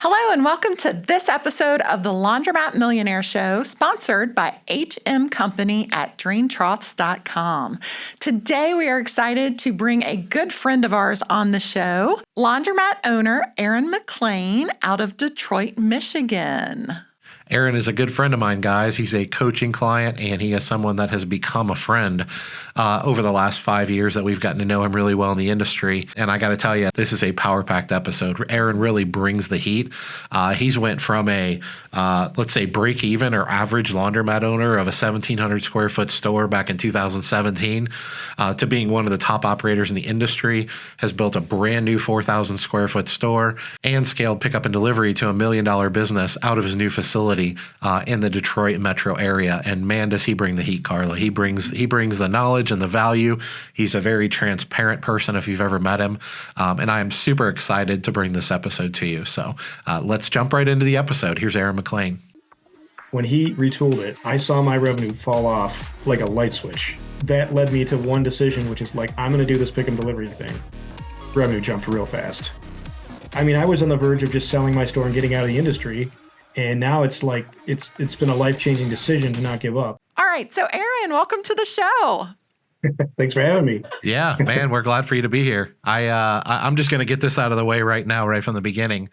Hello and welcome to this episode of the Laundromat Millionaire Show, sponsored by HM Company at DreamTroths.com. Today we are excited to bring a good friend of ours on the show, Laundromat owner Aaron McLean out of Detroit, Michigan. Aaron is a good friend of mine, guys. He's a coaching client, and he is someone that has become a friend over the last 5 years that we've gotten to know him really well in the industry. And I got to tell you, this is a power-packed episode. Aaron really brings the heat. He's went from a, let's say, break-even or average laundromat owner of a 1,700 square foot store back in 2017 to being one of the top operators in the industry, has built a brand new 4,000 square foot store, and scaled pickup and delivery to $1 million business out of his new facility in the Detroit metro area. And man, does he bring the heat, Carla. He brings the knowledge and the value. He's a very transparent person if you've ever met him. And I am super excited to bring this episode to you. So let's jump right into the episode. Here's Aaron McLean. When he retooled it, I saw my revenue fall off like a light switch. That led me to one decision, which is like, I'm going to do this pick and delivery thing. Revenue jumped real fast. I mean, I was on the verge of just selling my store and getting out of the industry. And now it's like, it's been a life-changing decision to not give up. All right. So Aaron, welcome to the show. Thanks for having me. Yeah, man, we're glad for you to be here. I'm just going to get this out of the way right now, right from the beginning.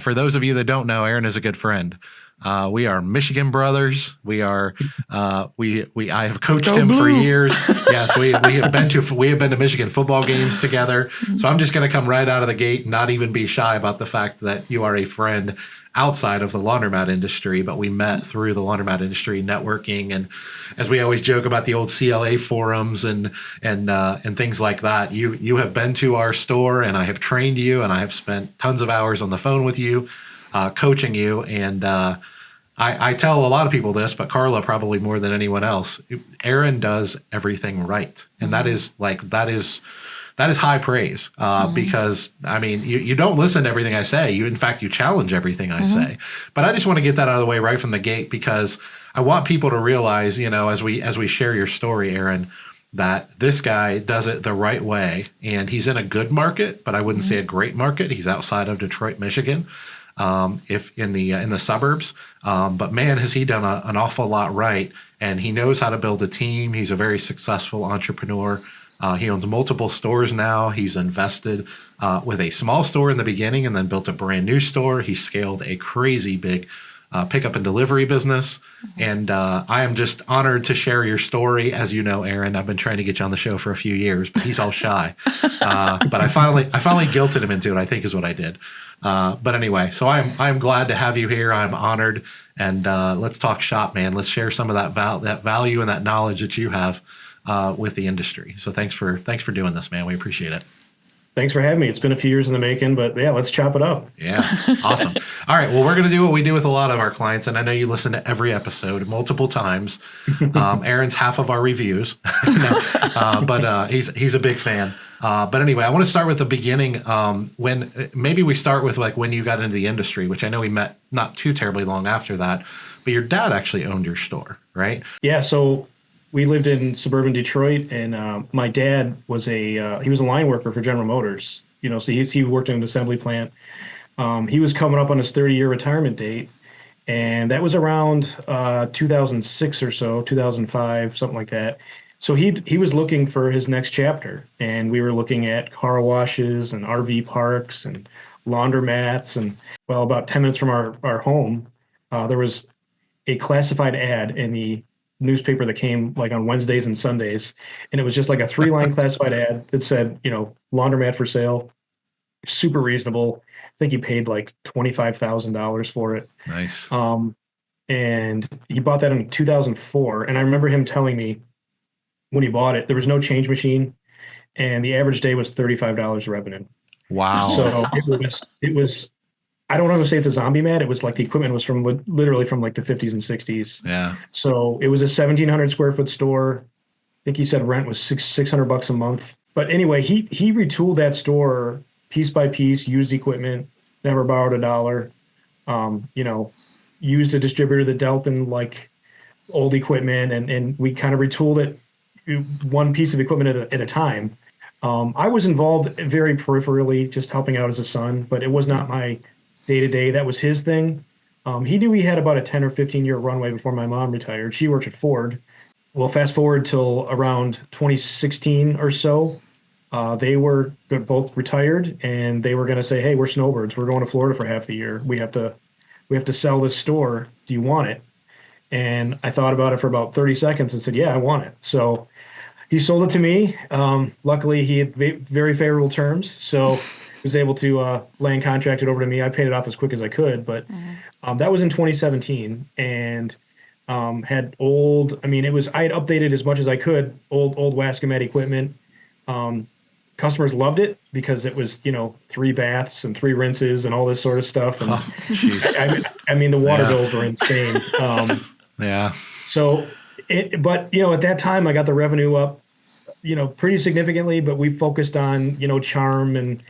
For those of you that don't know, Aaron is a good friend. We are Michigan brothers. We are. I have coached him for years. Yes, we have been to Michigan football games together. So I'm just going to come right out of the gate and not even be shy about the fact that you are a friend outside of the laundromat industry, but we met through the laundromat industry networking, and as we always joke about the old CLA forums and things like that. You have been to our store, and I have trained you, and I have spent tons of hours on the phone with you, coaching you, and I tell a lot of people this, but Carla probably more than anyone else. Aaron does everything right, and that is high praise because, I mean, you don't listen to everything I say. In fact, you challenge everything I say. But I just want to get that out of the way right from the gate, because I want people to realize, as we share your story, Aaron, that this guy does it the right way, and he's in a good market, but I wouldn't say a great market. He's outside of Detroit, Michigan, if in the suburbs. But man, has he done an awful lot right, and he knows how to build a team. He's a very successful entrepreneur. He owns multiple stores now. He's invested with a small store in the beginning and then built a brand new store. He scaled a crazy big pickup and delivery business. And I am just honored to share your story. As you know, Aaron, I've been trying to get you on the show for a few years, but he's all shy. But I finally guilted him into it, I think is what I did. But anyway, so I'm glad to have you here. I'm honored. And let's talk shop, man. Let's share some of that value and that knowledge that you have with the industry. So thanks for doing this, man. We appreciate it. Thanks for having me. It's been a few years in the making, but yeah, let's chop it up. Yeah, awesome. All right, well, we're going to do what we do with a lot of our clients, and I know you listen to every episode multiple times. Aaron's half of our reviews, but he's a big fan. But anyway, I want to start with the beginning. When maybe we start with like when you got into the industry, which I know we met not too terribly long after that, but your dad actually owned your store, right? Yeah, so we lived in suburban Detroit, and my dad was he was a line worker for General Motors. So he worked in an assembly plant. He was coming up on his 30-year retirement date, and that was around 2006 or so, 2005, something like that. So he was looking for his next chapter, and we were looking at car washes and RV parks and laundromats, and well, about 10 minutes from our home, there was a classified ad in the newspaper that came like on Wednesdays and Sundays. And it was just like a 3-line classified ad that said, laundromat for sale, super reasonable. I think he paid like $25,000 for it. Nice. And he bought that in 2004. And I remember him telling me when he bought it, there was no change machine, and the average day was $35 revenue. Wow. So it was, I don't want to say it's a zombie mat. It was like the equipment was literally from like the 50s and 60s. Yeah. So it was a 1,700 square foot store. I think he said rent was $600 a month. But anyway, he retooled that store piece by piece, used equipment, never borrowed a dollar. Used a distributor that dealt in like old equipment, and we kind of retooled it one piece of equipment at a time. I was involved very peripherally, just helping out as a son, but it was not my day to day. That was his thing. He knew he had about a 10 or 15 year runway before my mom retired. She worked at Ford. Well, fast forward till around 2016 or so, they were both retired, and they were going to say, "Hey, we're snowbirds. We're going to Florida for half the year. We have to sell this store. Do you want it?" And I thought about it for about 30 seconds and said, "Yeah, I want it." So he sold it to me. Luckily, he had very favorable terms, so was able to land contract it over to me. I paid it off as quick as I could, but that was in 2017, and had old. I had updated as much as I could. Old Wascomet equipment. Customers loved it because it was 3 baths and 3 rinses and all this sort of stuff. And the water bills were insane. Yeah. So, but at that time I got the revenue up, pretty significantly. But we focused on charm and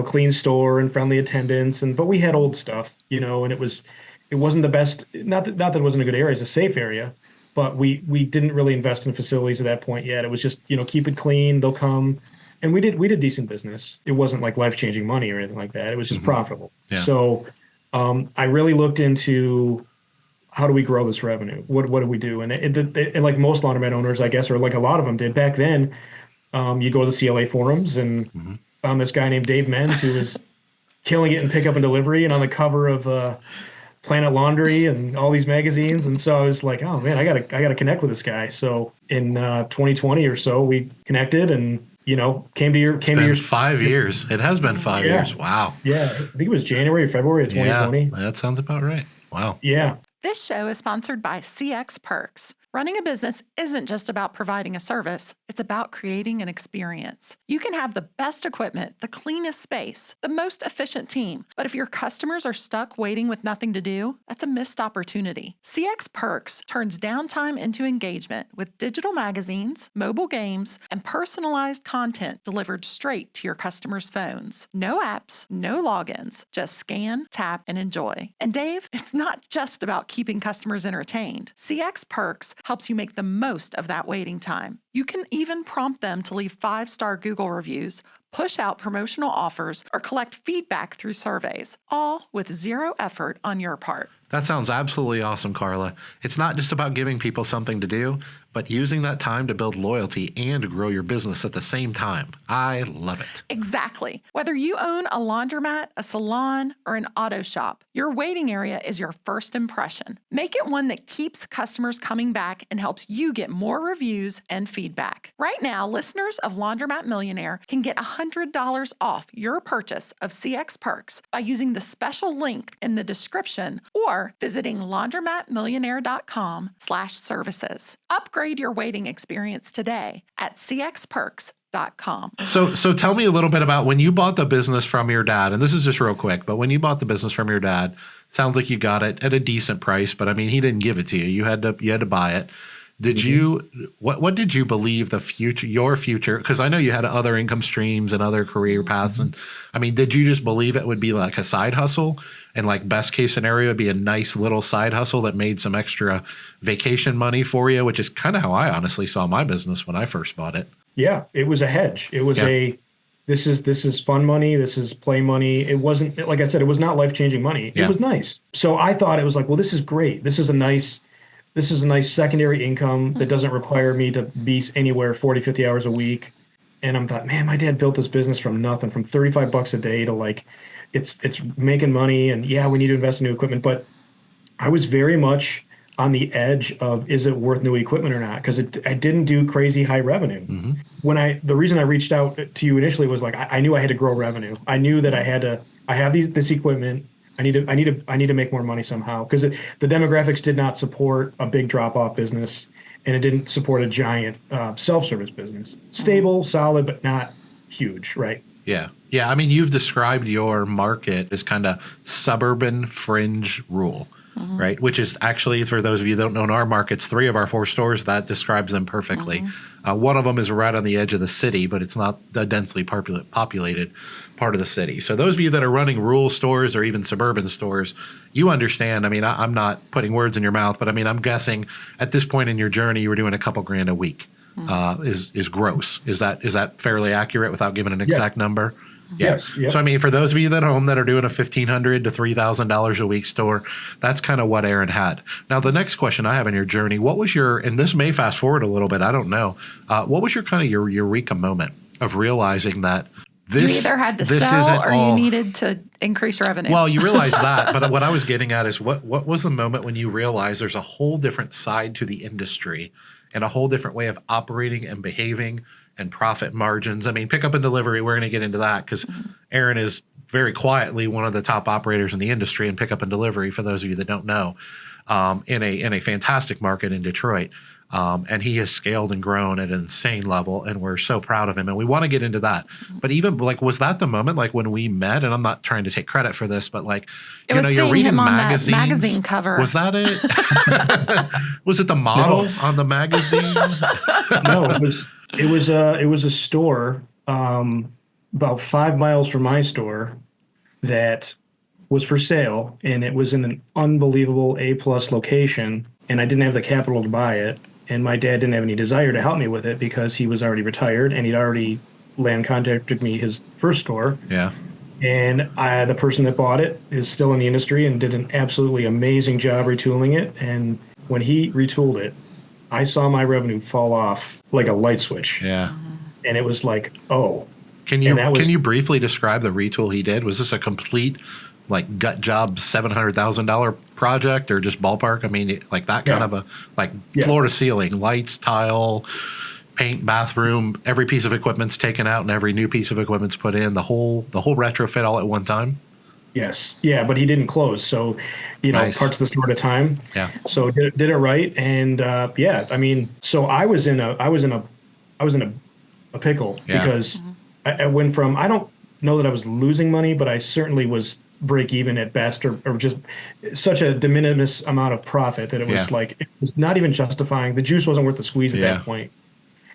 clean store and friendly attendants, but we had old stuff, and it wasn't the best. Not that it wasn't a good area; it's a safe area, but we didn't really invest in facilities at that point yet. It was just keep it clean. They'll come, and we did decent business. It wasn't like life-changing money or anything like that. It was just profitable. Yeah. So I really looked into how do we grow this revenue? What do we do? And like most laundromat owners, I guess, or like a lot of them did back then, you go to the CLA forums and found this guy named Dave Menz who was killing it in pickup and delivery and on the cover of Planet Laundry and all these magazines. And so I was like, oh man, I gotta connect with this guy. So in 2020 or so, we connected and came to your 5 years. It has been 5 years. Wow. Yeah, I think it was January or February of 2020. Yeah, that sounds about right. Wow. Yeah. This show is sponsored by CX Perks. Running a business isn't just about providing a service, it's about creating an experience. You can have the best equipment, the cleanest space, the most efficient team, but if your customers are stuck waiting with nothing to do, that's a missed opportunity. CX Perks turns downtime into engagement with digital magazines, mobile games, and personalized content delivered straight to your customers' phones. No apps, no logins, just scan, tap, and enjoy. And Dave, it's not just about keeping customers entertained. CX Perks helps you make the most of that waiting time. You can even prompt them to leave 5-star Google reviews, push out promotional offers, or collect feedback through surveys, all with zero effort on your part. That sounds absolutely awesome, Carla. It's not just about giving people something to do, but using that time to build loyalty and grow your business at the same time. I love it. Exactly. Whether you own a laundromat, a salon, or an auto shop, your waiting area is your first impression. Make it one that keeps customers coming back and helps you get more reviews and feedback. Right now, listeners of Laundromat Millionaire can get $100 off your purchase of CX Perks by using the special link in the description or visiting laundromatmillionaire.com/services. Upgrade your waiting experience today at cxperks.com. So tell me a little bit about when you bought the business from your dad, and this is just real quick, but when you bought the business from your dad, sounds like you got it at a decent price, but I mean, he didn't give it to you. You had to buy it. Did you, what did you believe your future, because I know you had other income streams and other career paths. And I mean, did you just believe it would be like a side hustle and like best case scenario would be a nice little side hustle that made some extra vacation money for you, which is kind of how I honestly saw my business when I first bought it. Yeah, it was a hedge. It was this is fun money. This is play money. It wasn't, like I said, it was not life-changing money. It was nice. So I thought it was like, well, this is great. This is a nice secondary income that doesn't require me to be anywhere 40, 50 hours a week. And I'm thought, man, my dad built this business from nothing, from $35 a day to like, it's making money. And yeah, we need to invest in new equipment. But I was very much on the edge of, is it worth new equipment or not? Because I didn't do crazy high revenue. The reason I reached out to you initially was like, I knew I had to grow revenue. I knew that I have this equipment. I need to make more money somehow, because the demographics did not support a big drop-off business, and it didn't support a giant self-service business. Stable, solid, but not huge, right? Yeah. I mean, you've described your market as kind of suburban fringe rural, right? Which is actually, for those of you that don't know, in our markets, 3 of our 4 stores, that describes them perfectly. One of them is right on the edge of the city, but it's not the densely populated part of the city. So those of you that are running rural stores or even suburban stores, you understand. I mean, I'm not putting words in your mouth, but I mean, I'm guessing at this point in your journey, you were doing a couple grand a week. Is gross. Is that fairly accurate without giving an exact number? Yeah. Yes. Yep. So, I mean, for those of you at home that are doing a $1,500 to $3,000 a week store, that's kind of what Aaron had. Now, the next question I have in your journey, what was your, and this may fast forward a little bit, I don't know, what was your kind of your eureka moment of realizing that this, you either had to this sell isn't or all, you needed to increase revenue. Well, you realize that, but what I was getting at is what was the moment when you realized there's a whole different side to the industry and a whole different way of operating and behaving and profit margins. I mean, pickup and delivery, we're going to get into that because Aaron is very quietly one of the top operators in the industry in pickup and delivery, for those of you that don't know, in a fantastic market in Detroit. And he has scaled and grown at an insane level, and we're so proud of him. And we want to get into that. But even like, was that the moment like when we met? And I'm not trying to take credit for this, but like, it was you're seeing reading him on magazines. that magazine cover. Was that it? Was it the model on the magazine? No, it was a store about 5 miles from my store that was for sale, and it was in an unbelievable A+ location, and I didn't have the capital to buy it, and my dad didn't have any desire to help me with it because he was already retired and he'd already land contracted me his first store. Yeah. And the person that bought it is still in the industry and did an absolutely amazing job retooling it. And when he retooled it, I saw my revenue fall off like a light switch. Yeah. And it was like, oh. Can you briefly describe the retool he did? Was this a complete like gut job $700,000 project or just ballpark? I mean, like that kind of a floor to ceiling, lights, tile, paint, bathroom, every piece of equipment's taken out and every new piece of equipment's put in, the whole retrofit all at one time? Yes. Yeah, but he didn't close. So, Nice. Parts of the store at a time. Yeah. So did it right. And I mean, so I was in a pickle because I went from, I don't know that I was losing money, but I certainly was break even at best, or just such a de minimis amount of profit that it was like, it was not even justifying. The juice wasn't worth the squeeze at that point.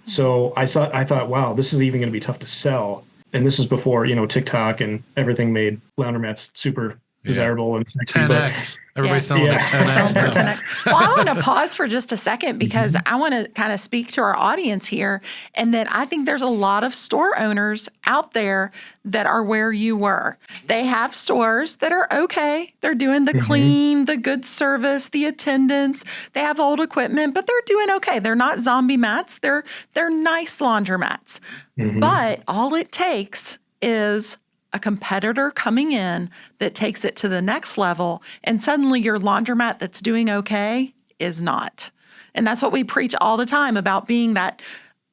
So I thought, wow, this is even going to be tough to sell. And this is before, TikTok and everything made laundromats super desirable and sexy. 10X. Everybody's selling it 10X. Selling for 10X. Well, I want to pause for just a second because I want to kind of speak to our audience here. And that I think there's a lot of store owners out there that are where you were. They have stores that are okay. They're doing the clean, the good service, the attendance. They have old equipment, but they're doing okay. They're not zombie mats. They're nice laundromats. But all it takes is a competitor coming in that takes it to the next level, and suddenly your laundromat that's doing okay is not. And that's what we preach all the time about being that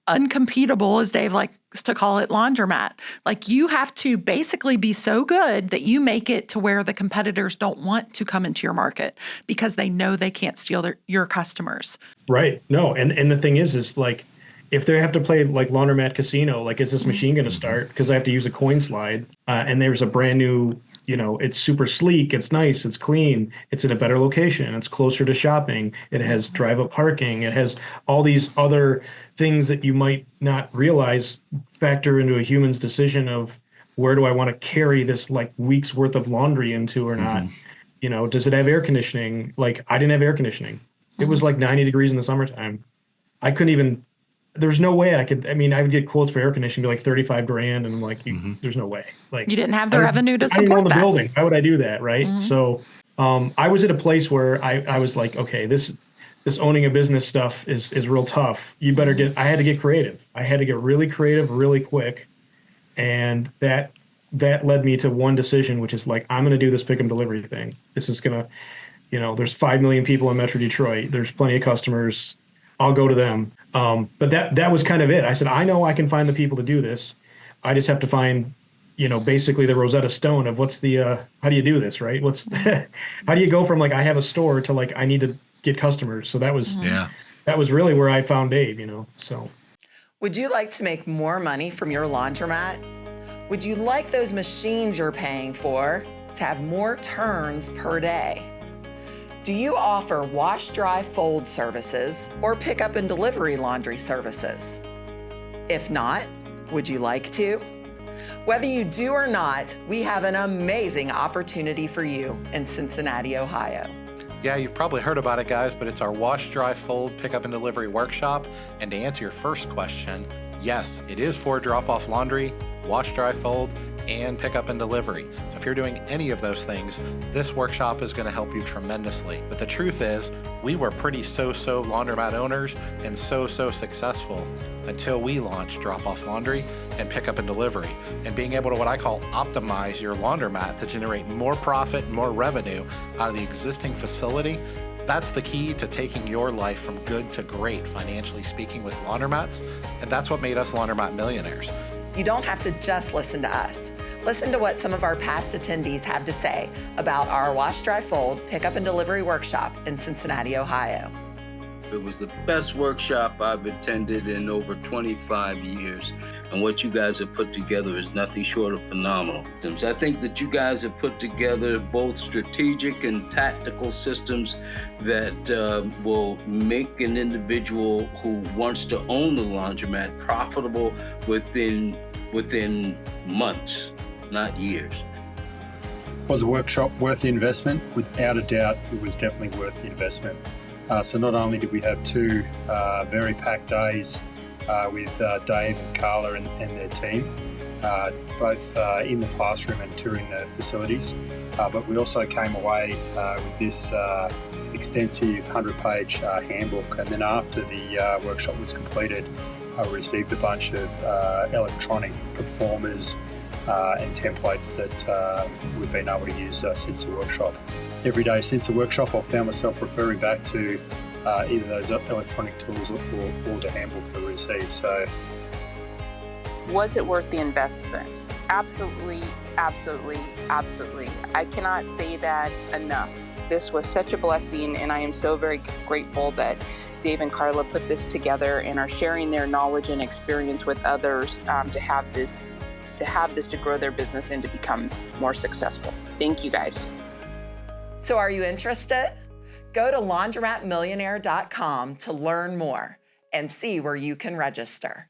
uncompetable, as Dave likes to call it, laundromat. Like, you have to basically be so good that you make it to where the competitors don't want to come into your market because they know they can't steal your customers. Right. No. And the thing is like, if they have to play like Laundromat Casino, like, is this machine going to start? Because I have to use a coin slide, and there's a brand new, it's super sleek, it's nice, it's clean, it's in a better location, it's closer to shopping, it has drive-up parking, it has all these other things that you might not realize factor into a human's decision of where do I want to carry this like week's worth of laundry into or not? Does it have air conditioning? Like, I didn't have air conditioning. It was like 90 degrees in the summertime. I couldn't even. There's no way I could. I mean, I would get quotes for air conditioning, be like $35,000, and I'm like, there's no way. Like, you didn't have the revenue to support I didn't own the that. building. Why would I do that, right? So, I was at a place where I was like, okay, this owning a business stuff is real tough. You better get. I had to get creative. I had to get really creative, really quick, and that led me to one decision, which is like, I'm going to do this pick and delivery thing. This is gonna, there's 5 million people in Metro Detroit. There's plenty of customers. I'll go to them. But that was kind of it. I said, I know I can find the people to do this. I just have to find, basically the Rosetta Stone of what's the, how do you do this, right? How do you go from like, I have a store to like, I need to get customers. So that was really where I found Dave, so. Would you like to make more money from your laundromat? Would you like those machines you're paying for to have more turns per day? Do you offer wash, dry, fold services or pick up and delivery laundry services? If not, would you like to? Whether you do or not, we have an amazing opportunity for you in Cincinnati, Ohio. Yeah, you've probably heard about it, guys, but it's our wash, dry, fold, pick up and delivery workshop. And to answer your first question, yes, it is for drop-off laundry, wash, dry, fold, and pickup and delivery. So if you're doing any of those things, this workshop is going to help you tremendously. But the truth is, we were pretty so-so laundromat owners and so-so successful until we launched drop-off laundry and pickup and delivery, and being able to what I call optimize your laundromat to generate more profit and more revenue out of the existing facility. That's the key to taking your life from good to great, financially speaking, with laundromats. And that's what made us Laundromat Millionaires. You don't have to just listen to us. Listen to what some of our past attendees have to say about our Wash, Dry, Fold pickup and delivery workshop in Cincinnati, Ohio. It was the best workshop I've attended in over 25 years. And what you guys have put together is nothing short of phenomenal. I think that you guys have put together both strategic and tactical systems that will make an individual who wants to own the laundromat profitable within months, not years. Was a workshop worth the investment? Without a doubt, it was definitely worth the investment. So not only did we have two very packed days with Dave and Carla and their team, both in the classroom and touring the facilities, but we also came away with this extensive 100-page handbook. And then after the workshop was completed, I received a bunch of electronic performers and templates that we've been able to use since the workshop. Every day since the workshop, I found myself referring back to either those electronic tools or the handbook that I received. So, was it worth the investment? Absolutely, absolutely, absolutely. I cannot say that enough. This was such a blessing, and I am so very grateful that Dave and Carla put this together and are sharing their knowledge and experience with others to have this to grow their business and to become more successful. Thank you, guys. So are you interested? Go to laundromatmillionaire.com to learn more and see where you can register.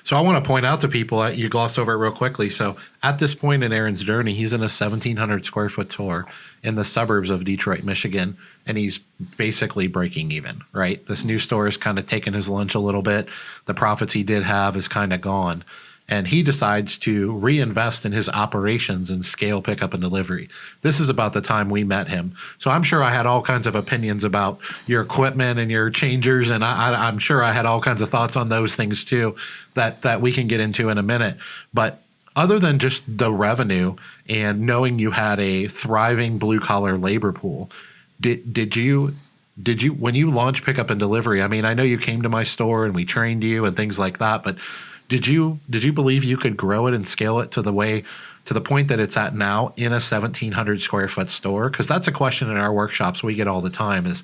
So I want to point out to people that you gloss over it real quickly. So at this point in Aaron's journey, he's in a 1,700 square foot store in the suburbs of Detroit, Michigan, and he's basically breaking even, right? This new store is kind of taking his lunch a little bit. The profits he did have is kind of gone. And he decides to reinvest in his operations and scale pickup and delivery. This is about the time we met him. So I'm sure I had all kinds of opinions about your equipment and your changers, and I'm sure I had all kinds of thoughts on those things too that we can get into in a minute. But other than just the revenue and knowing you had a thriving blue collar labor pool, did you when you launched pickup and delivery? I mean, I know you came to my store and we trained you and things like that, but did you believe you could grow it and scale it to the point that it's at now in a 1,700 square foot store? Because that's a question in our workshops we get all the time is,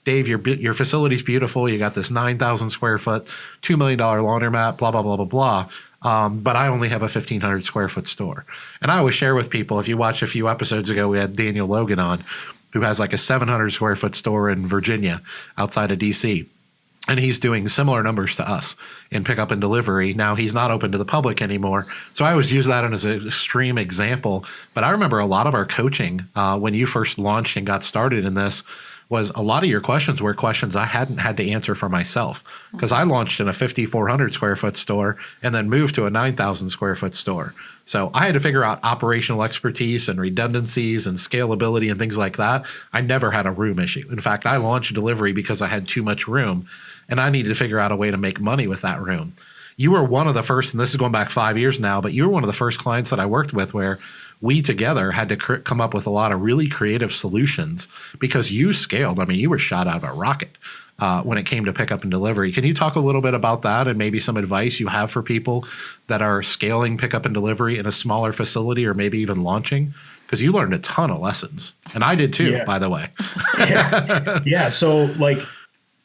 Dave, your facility's beautiful. You got this 9,000 square foot, $2 million laundromat, blah, blah, blah, blah, blah. But I only have a 1,500 square foot store. And I always share with people, if you watched a few episodes ago, we had Daniel Logan on, who has like a 700 square foot store in Virginia outside of DC. And he's doing similar numbers to us in pickup and delivery. Now he's not open to the public anymore. So I always use that as an extreme example. But I remember a lot of our coaching when you first launched and got started in this was a lot of your questions were questions I hadn't had to answer for myself, because I launched in a 5,400 square foot store and then moved to a 9,000 square foot store. So I had to figure out operational expertise and redundancies and scalability and things like that. I never had a room issue. In fact, I launched delivery because I had too much room and I needed to figure out a way to make money with that room. You were one of the first, and this is going back 5 years now, but you were one of the first clients that I worked with where we together had to come up with a lot of really creative solutions because you scaled. I mean, you were shot out of a rocket when it came to pickup and delivery. Can you talk a little bit about that and maybe some advice you have for people that are scaling pickup and delivery in a smaller facility or maybe even launching? Because you learned a ton of lessons, and I did too, by the way. Yeah. So like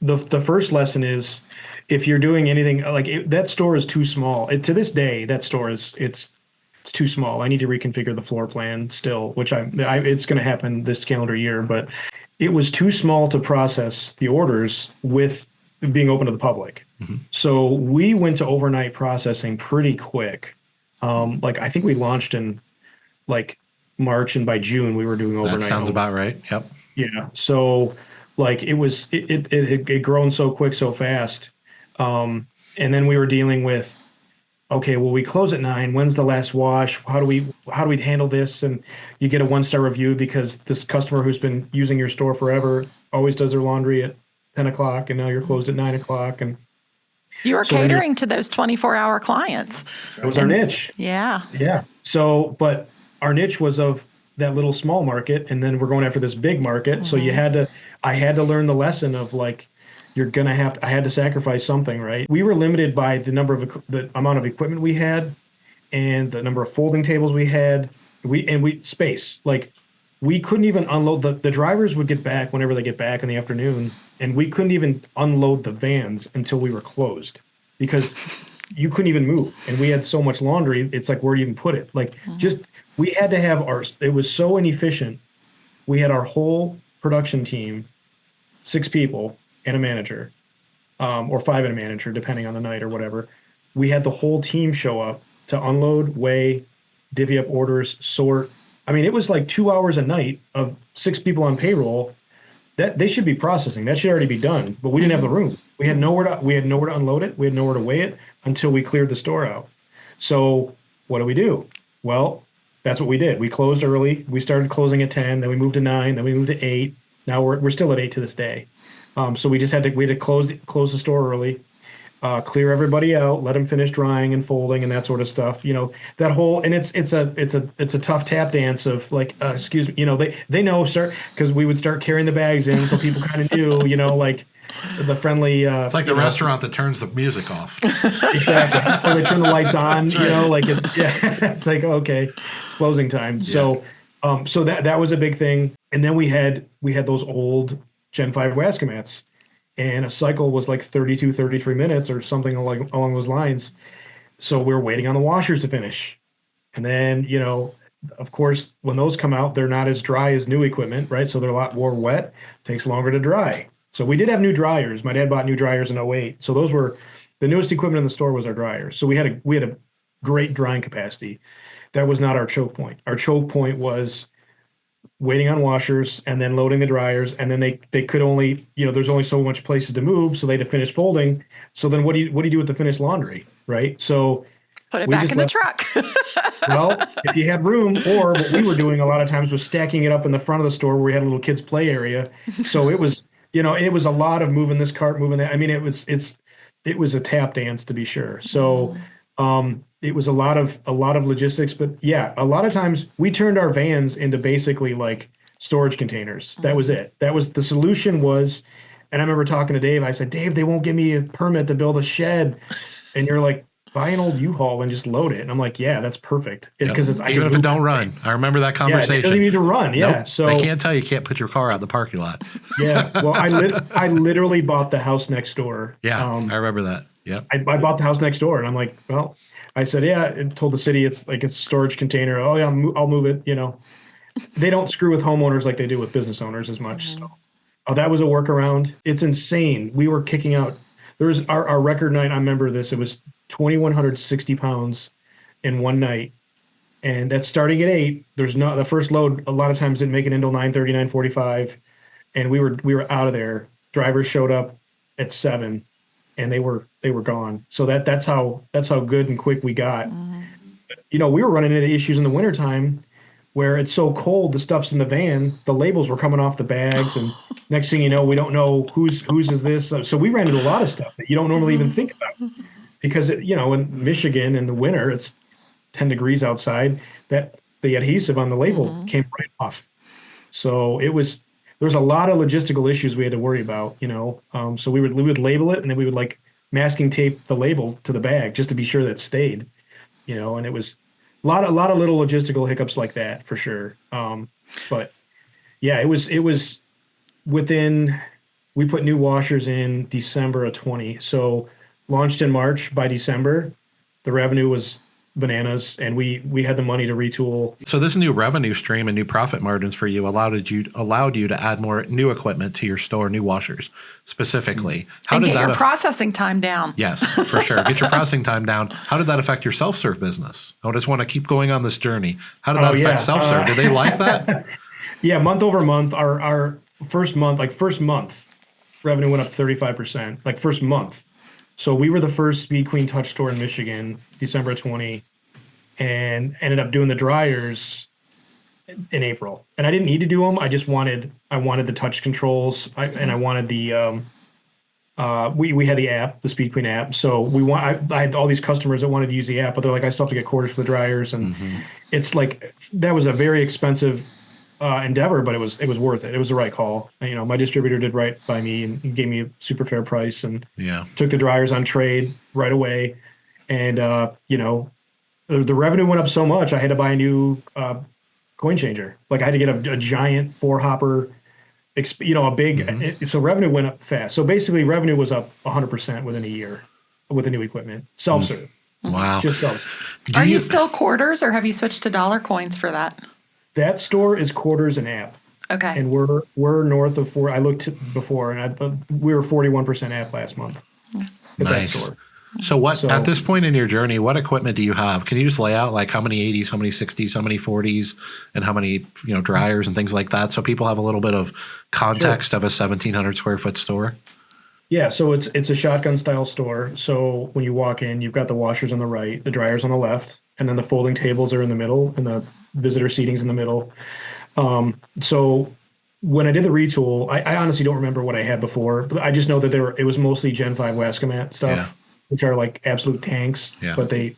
the first lesson is, if you're doing anything like that store is too small. To this day, that store it's too small. I need to reconfigure the floor plan still, which it's going to happen this calendar year. But it was too small to process the orders with being open to the public. Mm-hmm. So we went to overnight processing pretty quick. Like I think we launched in like March, and by June we were doing overnight. That sounds about right. Yep. Yeah. So like it had grown so quick, so fast. And then we were dealing with okay, well, we close at 9. When's the last wash? How do we handle this? And you get a 1-star review because this customer who's been using your store forever always does their laundry at 10 o'clock, and now you're closed at 9 o'clock. And You were so then catering to those 24-hour clients. it was our niche. Yeah. Yeah. So, but our niche was of that little small market, and then we're going after this big market. So I had to learn the lesson of like, I had to sacrifice something, right? We were limited by the amount of equipment we had and the number of folding tables we had. Space. Like, we couldn't even unload the drivers would get back whenever they get back in the afternoon, and we couldn't even unload the vans until we were closed because you couldn't even move. And we had so much laundry. It's like, where do you even put it? Like, we had to have it was so inefficient. We had our whole production team, 6 people, and a manager, or 5 and a manager, depending on the night or whatever. We had the whole team show up to unload, weigh, divvy up orders, sort. I mean, it was like 2 hours a night of 6 people on payroll. That they should be processing. That should already be done, but we didn't have the room. We had nowhere to unload it. We had nowhere to weigh it until we cleared the store out. So what do we do? Well, that's what we did. We closed early. We started closing at 10. Then we moved to 9. Then we moved to 8. Now we're still at 8 to this day. So we had to close the store early, clear everybody out, let them finish drying and folding and that sort of stuff. You know, that whole, and it's a tough tap dance of like, excuse me, you know, they know, because we would start carrying the bags in, so people kind of knew, you know, like the friendly. It's like the restaurant that turns the music off. Exactly. Or they turn the lights on. Right. You know, like it's like, okay, it's closing time. Yeah. So that was a big thing. And then we had those old Gen 5 Wascomats, and a cycle was like 32, 33 minutes or something along those lines. So we were waiting on the washers to finish. And then, you know, of course, when those come out, they're not as dry as new equipment, right? So they're a lot more wet, takes longer to dry. So we did have new dryers. My dad bought new dryers in 2008. So those were the newest equipment in the store was our dryers. So we had a great drying capacity. That was not our choke point. Our choke point was waiting on washers and then loading the dryers, and then they could only, you know, there's only so much places to move, so they had to finish folding. So then what do you do with the finished laundry, right? So put it back in the truck. Well, if you had room, or what we were doing a lot of times was stacking it up in the front of the store where we had a little kids play area. So it was, you know, it was a lot of moving this cart, moving that. I mean, it was a tap dance, to be sure. So it was a lot of logistics, but yeah, a lot of times we turned our vans into basically like storage containers. That was it. That was the solution was, and I remember talking to Dave, I said, Dave, they won't give me a permit to build a shed. And you're like, buy an old U-Haul and just load it. And I'm like, yeah, that's perfect. Because it's even if it don't run. I remember that conversation. Yeah, it doesn't need to run. Yeah. Nope. So they can't tell you can't put your car out in the parking lot. Yeah. Well, I literally bought the house next door. Yeah. I remember that. Yeah. I bought the house next door, and I'm like, well, I said, yeah, and told the city it's like it's a storage container. Oh yeah, I'll move it. You know, they don't screw with homeowners like they do with business owners as much. So, that was a workaround. It's insane. We were kicking out. There was our record night. I remember this. It was 2,160 pounds in one night, and that's starting at 8. There's not the first load. A lot of times didn't make it until 9:30, 9:45, and we were out of there. Drivers showed up at 7. And they were gone. So that's how good and quick we got. You know, we were running into issues in the wintertime where it's so cold, the stuff's in the van, the labels were coming off the bags, and next thing you know, we don't know whose is this. So we ran into a lot of stuff that you don't normally even think about, because you know, in Michigan in the winter it's 10 degrees outside, that the adhesive on the label came right off. So there's a lot of logistical issues we had to worry about, you know. So we would label it, and then we would like masking tape the label to the bag just to be sure that it stayed, you know. And it was a lot of little logistical hiccups like that for sure. But yeah, it was within. We put new washers in December of 20. So launched in March. By December, the revenue was bananas, and we had the money to retool. So this new revenue stream and new profit margins for you allowed you to add more new equipment to your store, new washers specifically. How and did get your processing time down. Yes, for sure. Get your processing time down. How did that affect your self-serve business? I just want to keep going on this journey. How did that affect self-serve? Did they like that? Yeah, month over month, our first month revenue went up 35%. Like first month. So we were the first Speed Queen touch store in Michigan, December of 20, and ended up doing the dryers in April. And I didn't need to do them. I wanted the touch controls, and I wanted the we had the app, the Speed Queen app. So I had all these customers that wanted to use the app, but they're like, I still have to get quarters for the dryers, and it's like that was a very expensive endeavor, but it was worth it. It was the right call. And, my distributor did right by me and he gave me a super fair price, and took the dryers on trade right away. And the revenue went up so much, I had to buy a new coin changer. Like I had to get a giant 4-hopper. A big, so revenue went up fast. So basically revenue was up 100% within a year with the new equipment. Self-serve. Wow. Just self-serve. Are you still quarters, or have you switched to dollar coins for that? That store is quarters and app. Okay. And we're north of 4. I looked before, and we were 41% app last month at that store. So at this point in your journey, what equipment do you have? Can you just lay out like how many 80s, how many 60s, how many 40s, and how many dryers and things like that, so people have a little bit of context of a 1,700 square foot store? Yeah, so it's a shotgun style store. So when you walk in, you've got the washers on the right, the dryers on the left, and then the folding tables are in the middle, and the visitor seating's in the middle. So when I did the retool, I honestly don't remember what I had before, but I just know that it was mostly Gen 5 Waskomat stuff, which are like absolute tanks, but they,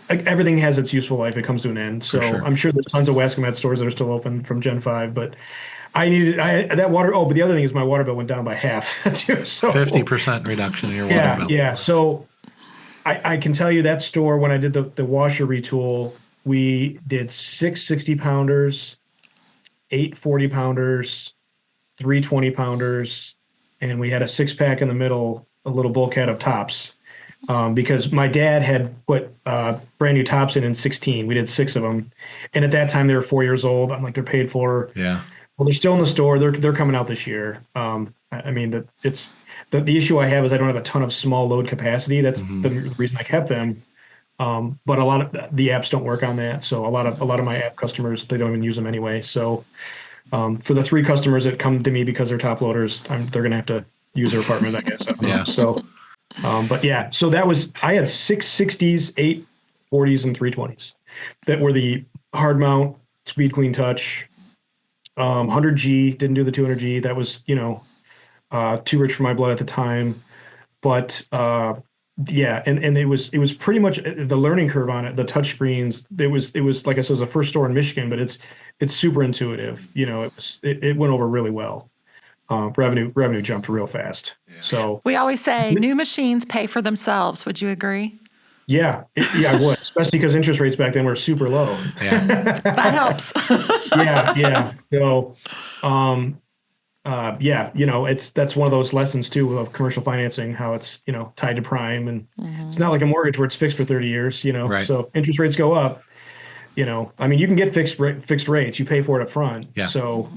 everything has its useful life. It comes to an end. So I'm sure there's tons of Waskomat stores that are still open from Gen 5, but that water. Oh, but the other thing is my water bill went down by half too. So 50% reduction in your water bill. Yeah. So I can tell you that store, when I did the washer retool, we did 6 60-pounders, 8 40-pounders, 3 20-pounders, and we had a 6-pack in the middle, a little bulkhead of tops, because my dad had put brand new tops in 16. We did 6 of them, and at that time they were 4 years old. I'm like, they're paid for. Yeah. Well, they're still in the store. They're coming out this year. I mean, the issue I have is I don't have a ton of small load capacity. That's the reason I kept them. But a lot of the apps don't work on that. So a lot of my app customers, they don't even use them anyway. So for the 3 customers that come to me because they're top loaders, they're going to have to use their apartment, I guess. I don't know. So, but yeah, so I had 6 60s, 8 40s, and 3 20s that were the hard mount Speed Queen touch. 100G, didn't do the 200G. That was, too rich for my blood at the time. But yeah, and it was pretty much the learning curve on it. The touch screens, it was like I said, it was the first store in Michigan, but it's super intuitive. It went over really well. Revenue jumped real fast. Yeah. So we always say new machines pay for themselves. Would you agree? Yeah, I would, especially because interest rates back then were super low. Yeah, that helps. Yeah. So, that's one of those lessons too of commercial financing, how it's tied to prime, and it's not like a mortgage where it's fixed for 30 years. Right. So interest rates go up. I mean, you can get fixed rates. You pay for it up front. Yeah. So,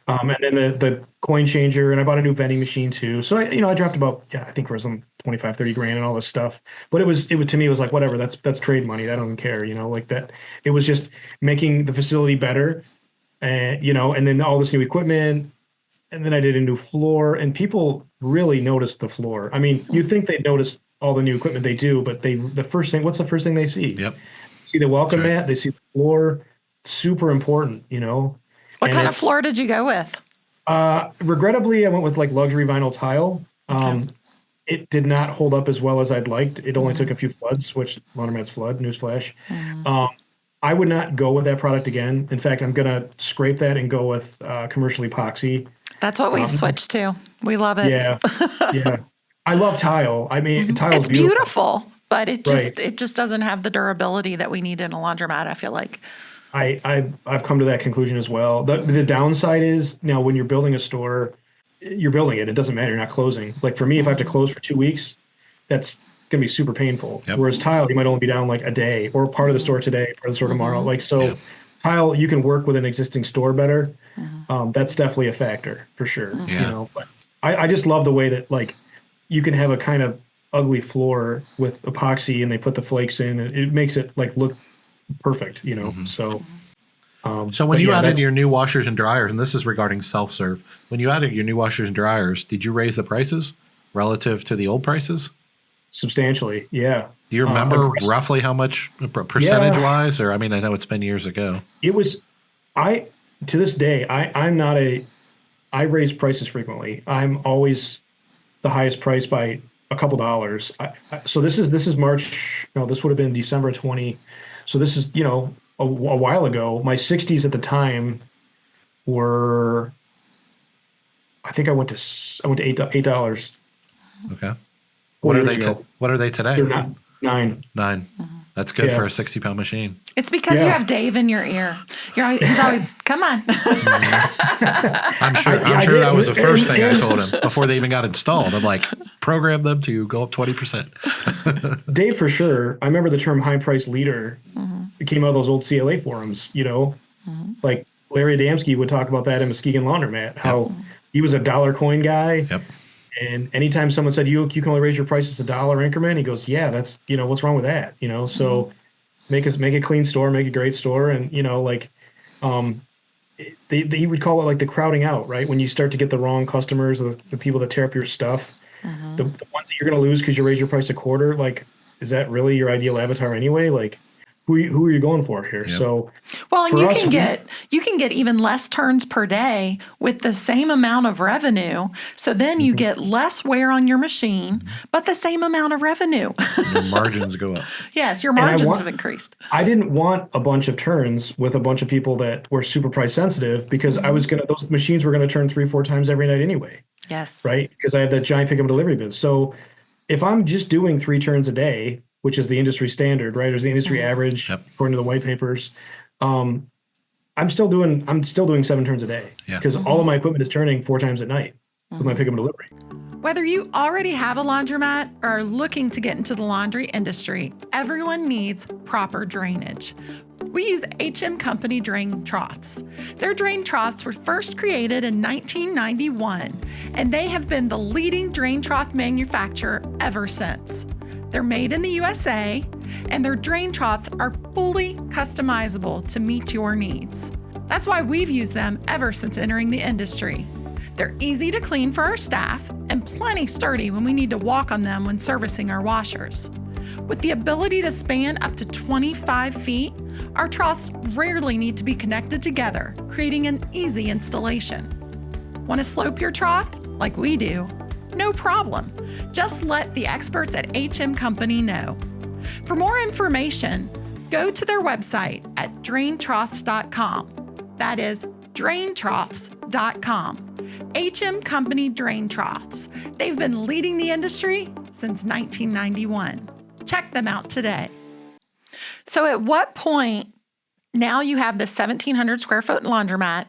and then the coin changer, and I bought a new vending machine too. So I dropped about, I think it was 25, 30 grand and all this stuff. But it was to me, it was like, whatever, that's trade money. I don't care, like that. It was just making the facility better, and then all this new equipment. And then I did a new floor, and people really noticed the floor. I mean, you think they'd notice all the new equipment they do, but what's the first thing they see? Yep. See the welcome mat, they see the floor. Super important, What kind of floor did you go with? Regrettably, I went with like luxury vinyl tile. It did not hold up as well as I'd liked. It only took a few floods, which Laundromats flood, newsflash. I would not go with that product again. In fact, I'm going to scrape that and go with commercial epoxy. That's what we've switched to. We love it. Yeah. I love tile. I mean, tile is beautiful, but it just doesn't have the durability that we need in a laundromat, I feel like. I've come to that conclusion as well. The downside is now when you're building a store, you're building it. It doesn't matter. You're not closing. Like for me, if I have to close for 2 weeks, that's going to be super painful. Yep. Whereas tile, you might only be down like a day or part of the store today, part of the store tomorrow. Tile, you can work with an existing store better. That's definitely a factor for sure. But I just love the way that like you can have a kind of ugly floor with epoxy and they put the flakes in, and it makes it like look perfect, So when you added your new washers and dryers, and this is regarding self-serve, when you added your new washers and dryers, did you raise the prices relative to the old prices? substantially. Yeah. Do you remember aggressive. roughly how much percentage wise? Or I mean, I know it's been years ago. It was, to this day, I raise prices frequently. I'm always the highest price by a couple dollars. So this is March. No, this would have been December 20. So this is, a while ago. My 60s at the time were, I think I went to $8. Okay. What are they? Ago. What are they today? They're not 9. 9. That's good for a 60-pound machine. It's because you have Dave in your ear. He's always, come on. I'm sure that was the first thing I told him before they even got installed. I'm like, program them to go up 20%. Dave, for sure. I remember the term high price leader. It came out of those old CLA forums, like Larry Adamski would talk about that in Muskegon Laundromat, how he was a dollar coin guy. Yep. And anytime someone said, you can only raise your prices a $1 increment, he goes, yeah, that's, what's wrong with that? So make a clean store, make a great store. And, he would call it like the crowding out, right? When you start to get the wrong customers, or the people that tear up your stuff, the ones that you're going to lose because you raise your price a quarter, like, is that really your ideal avatar anyway? Like, who are you going for here? Yep. So, well, and you can get even less turns per day with the same amount of revenue. So then you get less wear on your machine, but the same amount of revenue. Your margins go up. Yes, your margins have increased. I didn't want a bunch of turns with a bunch of people that were super price sensitive because those machines were gonna turn 3-4 times every night anyway. Yes. Right? Because I had that giant pickup and delivery business. So if I'm just doing 3 turns a day, which is the industry standard, right? Or the industry average, according to the white papers. I'm still doing 7 turns a day because all of my equipment is turning 4 times at night with my pickup and delivery. Whether you already have a laundromat or are looking to get into the laundry industry, everyone needs proper drainage. We use HM Company drain troughs. Their drain troughs were first created in 1991, and they have been the leading drain trough manufacturer ever since. They're made in the USA, and their drain troughs are fully customizable to meet your needs. That's why we've used them ever since entering the industry. They're easy to clean for our staff and plenty sturdy when we need to walk on them when servicing our washers. With the ability to span up to 25 feet, our troughs rarely need to be connected together, creating an easy installation. Want to slope your trough like we do? No problem. Just let the experts at HM Company know. For more information, go to their website at draintroughs.com. That is draintroughs.com. HM Company Drain Troughs. They've been leading the industry since 1991. Check them out today. So at what point, now you have the 1,700 square foot laundromat,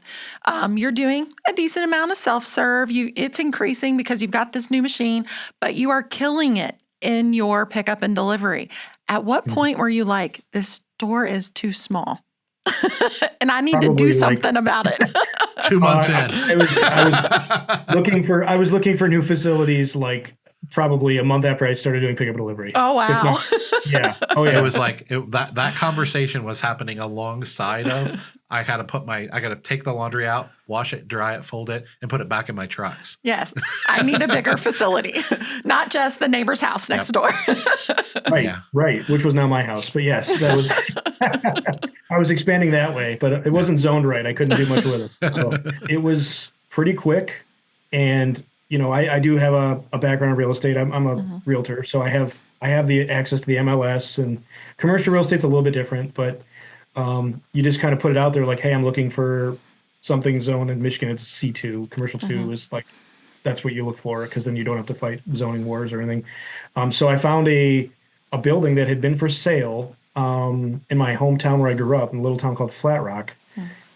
you're doing a decent amount of self-serve. It's increasing because you've got this new machine, but you are killing it in your pickup and delivery. At what point were you like, this store is too small and I need to do something about it? 2 months in. I was looking for new facilities like probably a month after I started doing pickup and delivery. Oh, wow. Yeah. Oh, yeah. It was like that conversation was happening alongside of I got to take the laundry out, wash it, dry it, fold it, and put it back in my trucks. Yes. I need a bigger facility, not just the neighbor's house next door. Right. Yeah. Right. Which was now my house. But yes, that was, I was expanding that way, but it wasn't zoned right. I couldn't do much with it. So it was pretty quick. And, I do have a background in real estate. I'm a realtor. So I have the access to the MLS, and commercial real estate's a little bit different, but you just kind of put it out there like, hey, I'm looking for something zoned in Michigan. It's C2. Commercial 2 is like, that's what you look for, because then you don't have to fight zoning wars or anything. So I found a building that had been for sale in my hometown where I grew up, in a little town called Flat Rock.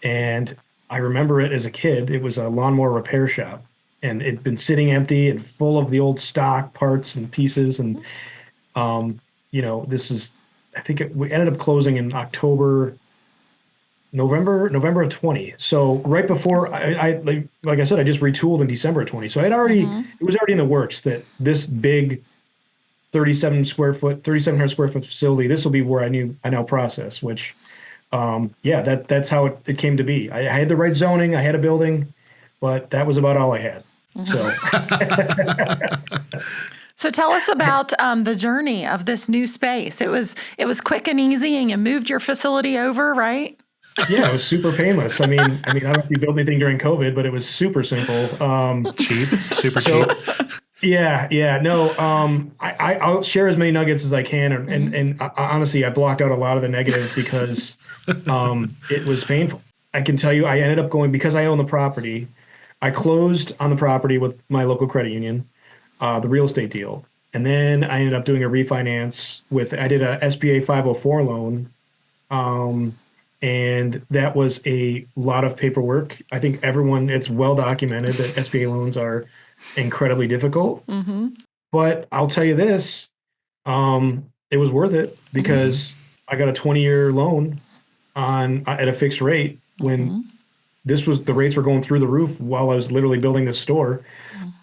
And I remember it as a kid. It was a lawnmower repair shop, and it'd been sitting empty and full of the old stock parts and pieces. And, I think we ended up closing in November of 20. So right before like I said, I just retooled in December of 20. So it was already in the works that this big 3,700 square foot facility, this will be where I now process, which, that's how it came to be. I had the right zoning, I had a building, but that was about all I had. So So tell us about the journey of this new space. It was quick and easy, and you moved your facility over, right? Yeah, it was super painless. I mean, I don't know if you built anything during COVID, but it was super simple. Cheap, super So, cheap. yeah. No, I'll share as many nuggets as I can, and honestly, I blocked out a lot of the negatives because it was painful. I can tell you, I ended up going because I own the property. I closed on the property with my local credit union, the real estate deal, and then I ended up doing a refinance I did a SBA 504 loan. And that was a lot of paperwork. I think it's well documented that SBA loans are incredibly difficult. But I'll tell you this, it was worth it because I got a 20-year loan at a fixed rate when the rates were going through the roof while I was literally building this store.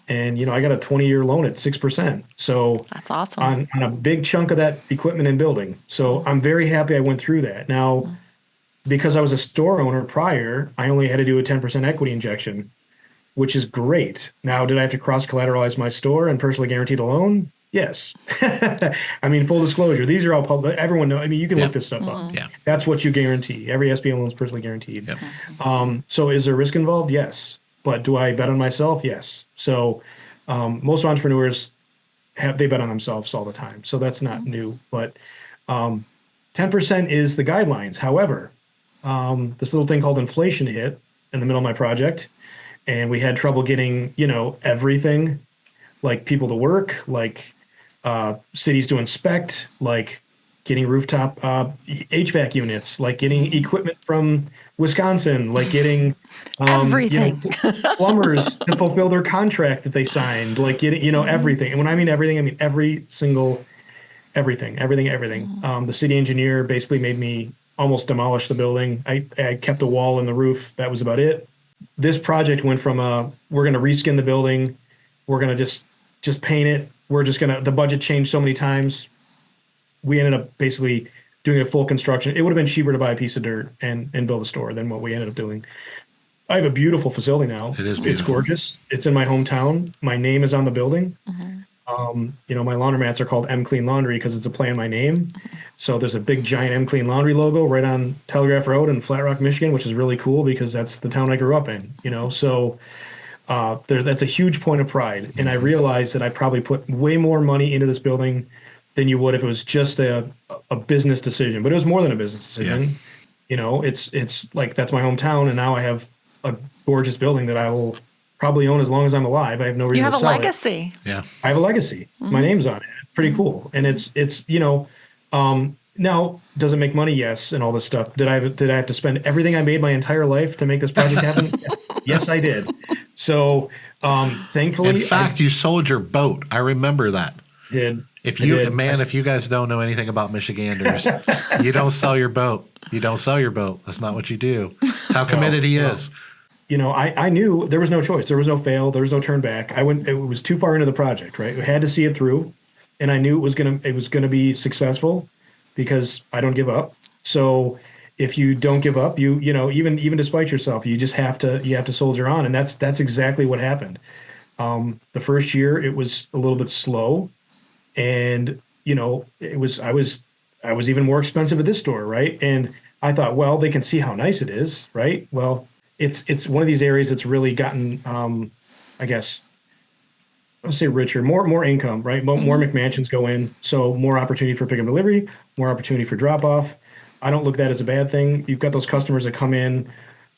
And, I got a 20-year loan at 6%. So that's awesome. On a big chunk of that equipment and building. So I'm very happy I went through that. Now, because I was a store owner prior, I only had to do a 10% equity injection, which is great. Now, did I have to cross-collateralize my store and personally guarantee the loan? Yes. I mean, full disclosure, these are all public. Everyone knows. I mean, you can look this stuff up. Yeah. That's what you guarantee. Every SBA loan is personally guaranteed. Yep. So is there risk involved? Yes. But do I bet on myself? Yes. So most entrepreneurs they bet on themselves all the time. So that's not new. But 10% is the guidelines. However, this little thing called inflation hit in the middle of my project, and we had trouble getting, everything, like people to work, like cities to inspect, like getting rooftop HVAC units, like getting equipment from Wisconsin, like getting everything, plumbers to fulfill their contract that they signed, like getting, everything. And when I mean everything, I mean everything. The city engineer basically made me almost demolish the building. I kept a wall in the roof. That was about it. This project went from we're going to reskin the building. We're going to just paint it. The budget changed so many times. We ended up basically doing a full construction. It would have been cheaper to buy a piece of dirt and build a store than what we ended up doing. I have a beautiful facility now. It is beautiful. It's gorgeous. It's in my hometown. My name is on the building. My laundromats are called McLean Laundry because it's a play on my name. So there's a big giant McLean Laundry logo right on Telegraph Road in Flat Rock, Michigan, which is really cool because that's the town I grew up in. So that's a huge point of pride. And I realized that I probably put way more money into this building than you would if it was just a business decision. But it was more than a business decision. Yeah. It's like that's my hometown, and now I have a gorgeous building that I will probably own as long as I'm alive. I have no reason to sell it. You have a legacy. Yeah. I have a legacy. My name's on it. Pretty cool. And it's now, does it make money? Yes, and all this stuff. Did I have to spend everything I made my entire life to make this project happen? Yes, I did. So, thankfully, in fact, you sold your boat. I remember that. If you guys don't know anything about Michiganders, you don't sell your boat. You don't sell your boat. That's not what you do. It's how committed he is. I knew there was no choice. There was no fail. There was no turn back. It was too far into the project, right? We had to see it through, and I knew it was gonna be successful because I don't give up. So if you don't give up, even despite yourself, you have to soldier on, and that's exactly what happened. The first year it was a little bit slow, and I was even more expensive at this store, right? And I thought, well, they can see how nice it is, right? Well, it's one of these areas that's really gotten, I guess, let's say richer, more income, right? More McMansions go in, so more opportunity for pick and delivery, more opportunity for drop off. I don't look at that as a bad thing. You've got those customers that come in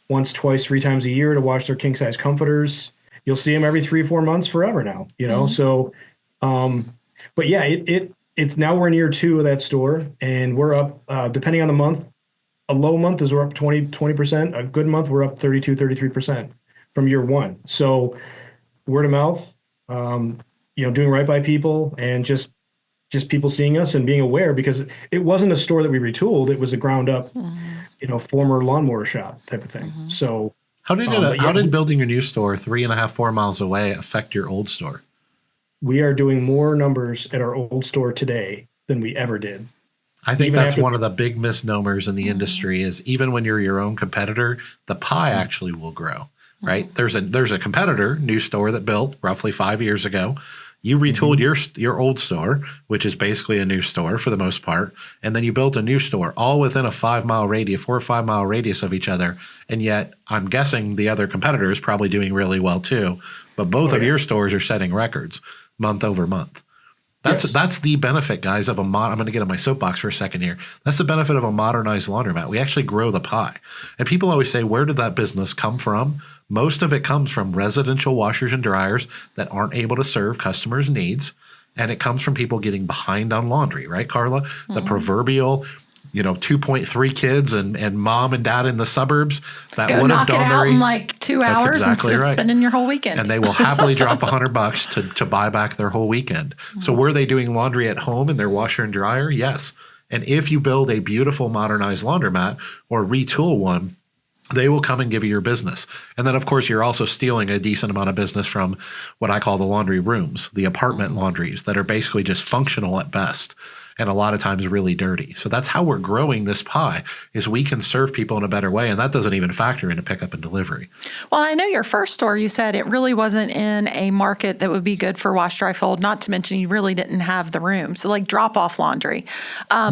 once, twice, 3 times a year to wash their king size comforters. You'll see them every 3-4 months forever now, So, but yeah, it's now we're in year 2 of that store, and we're up, depending on the month. A low month is we're up 20%. A good month, we're up 32-33% from year 1. So word of mouth, doing right by people, and just people seeing us and being aware, because it wasn't a store that we retooled. It was a ground up, former lawnmower shop type of thing. So how did building your new store 3.5-4 miles away affect your old store? We are doing more numbers at our old store today than we ever did. I think that's one of the big misnomers in the industry is even when you're your own competitor, the pie actually will grow, right? There's a competitor, new store that built roughly 5 years ago. You retooled your old store, which is basically a new store for the most part, and then you built a new store all within a 4 or 5 mile radius of each other. And yet, I'm guessing the other competitor is probably doing really well too. But both of your stores are setting records month over month. That's the benefit, guys, of I'm going to get on my soapbox for a second here. That's the benefit of a modernized laundromat. We actually grow the pie. And people always say, where did that business come from? Most of it comes from residential washers and dryers that aren't able to serve customers' needs. And it comes from people getting behind on laundry, right, Carla? Mm-hmm. The proverbial, 2.3 kids and mom and dad in the suburbs that would have done out in like 2 hours instead of spending your whole weekend. And they will happily drop $100 to buy back their whole weekend. Mm-hmm. So were they doing laundry at home in their washer and dryer? Yes. And if you build a beautiful modernized laundromat or retool one, they will come and give you your business. And then, of course, you're also stealing a decent amount of business from what I call the laundry rooms, the apartment laundries that are basically just functional at best and a lot of times really dirty. So that's how we're growing this pie, is we can serve people in a better way. And that doesn't even factor into pickup and delivery. Well, I know your first store, you said it really wasn't in a market that would be good for wash, dry, fold, not to mention you really didn't have the room. So like drop-off laundry.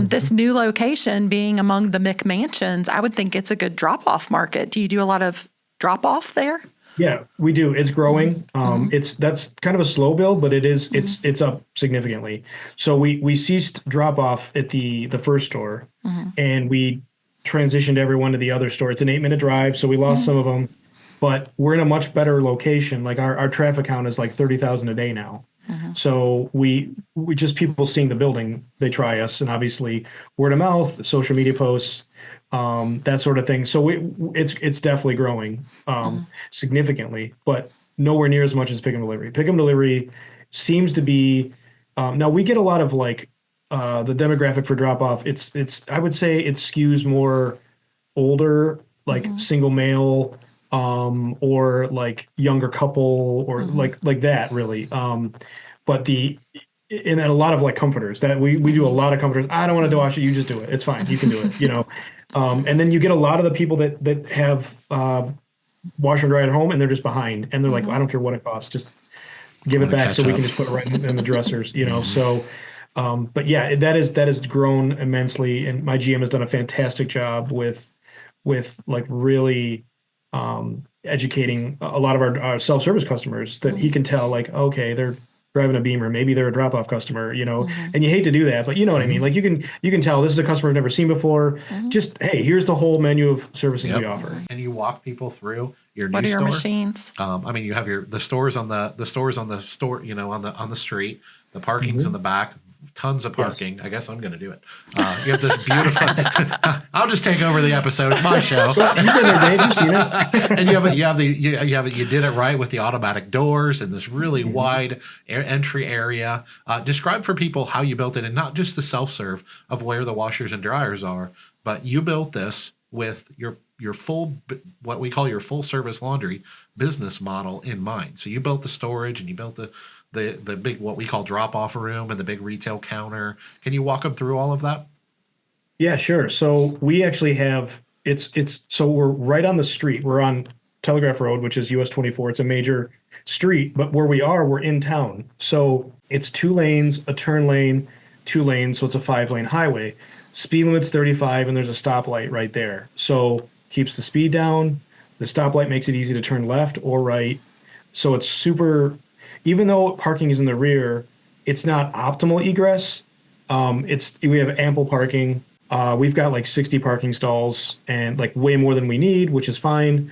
This new location being among the McMansions, I would think it's a good drop-off market. Do you do a lot of drop-off there? Yeah, we do. It's growing. That's kind of a slow build, but it's up significantly. So we ceased drop off at the first store, and we transitioned everyone to the other store. It's an 8-minute drive, so we lost some of them, but we're in a much better location. Like our traffic count is like 30,000 a day now. So we just people seeing the building, they try us, and obviously word of mouth, social media posts. That sort of thing. So it's definitely growing significantly, but nowhere near as much as pick and delivery. Pick and delivery seems to be now we get a lot of like the demographic for drop off. It's I would say it skews more older, like single male, or like younger couple, or like that really. But and a lot of like comforters that we do a lot of comforters. I don't want to wash it. You just do it. It's fine. You can do it. And then you get a lot of the people that have wash and dry at home, and they're just behind, and they're like, I don't care what it costs, just give it back so we can just put it right in the dressers. So, but yeah, that has grown immensely, and my GM has done a fantastic job with like really educating a lot of our self-service customers that he can tell like, okay, they're driving a Beamer, maybe they're a drop-off customer, and you hate to do that, but you know what I mean? Like you can tell this is a customer I've never seen before. Just, hey, here's the whole menu of services we offer. And you walk people through your what new are your store. machines? I mean, you have the stores on the store, on the street, the parking's in the back, tons of parking. Yes. I guess I'm going to do it. You have this beautiful. I'll just take over the episode. It's my show. And you did it right with the automatic doors and this really wide entry area. Describe for people how you built it, and not just the self-serve of where the washers and dryers are, but you built this with your full, what we call your full service laundry business model in mind. So you built the storage, and you built the big, what we call drop-off room, and the big retail counter. Can you walk them through all of that? Yeah, sure. So we actually have, so we're right on the street. We're on Telegraph Road, which is US 24. It's a major street, but where we're in town. So it's 2 lanes, a turn lane, 2 lanes. So it's a 5-lane highway. Speed limit's 35, and there's a stoplight right there. So keeps the speed down. The stoplight makes it easy to turn left or right. So it's super. Even though parking is in the rear, it's not optimal egress. We have ample parking. We've got like 60 parking stalls, and like way more than we need, which is fine.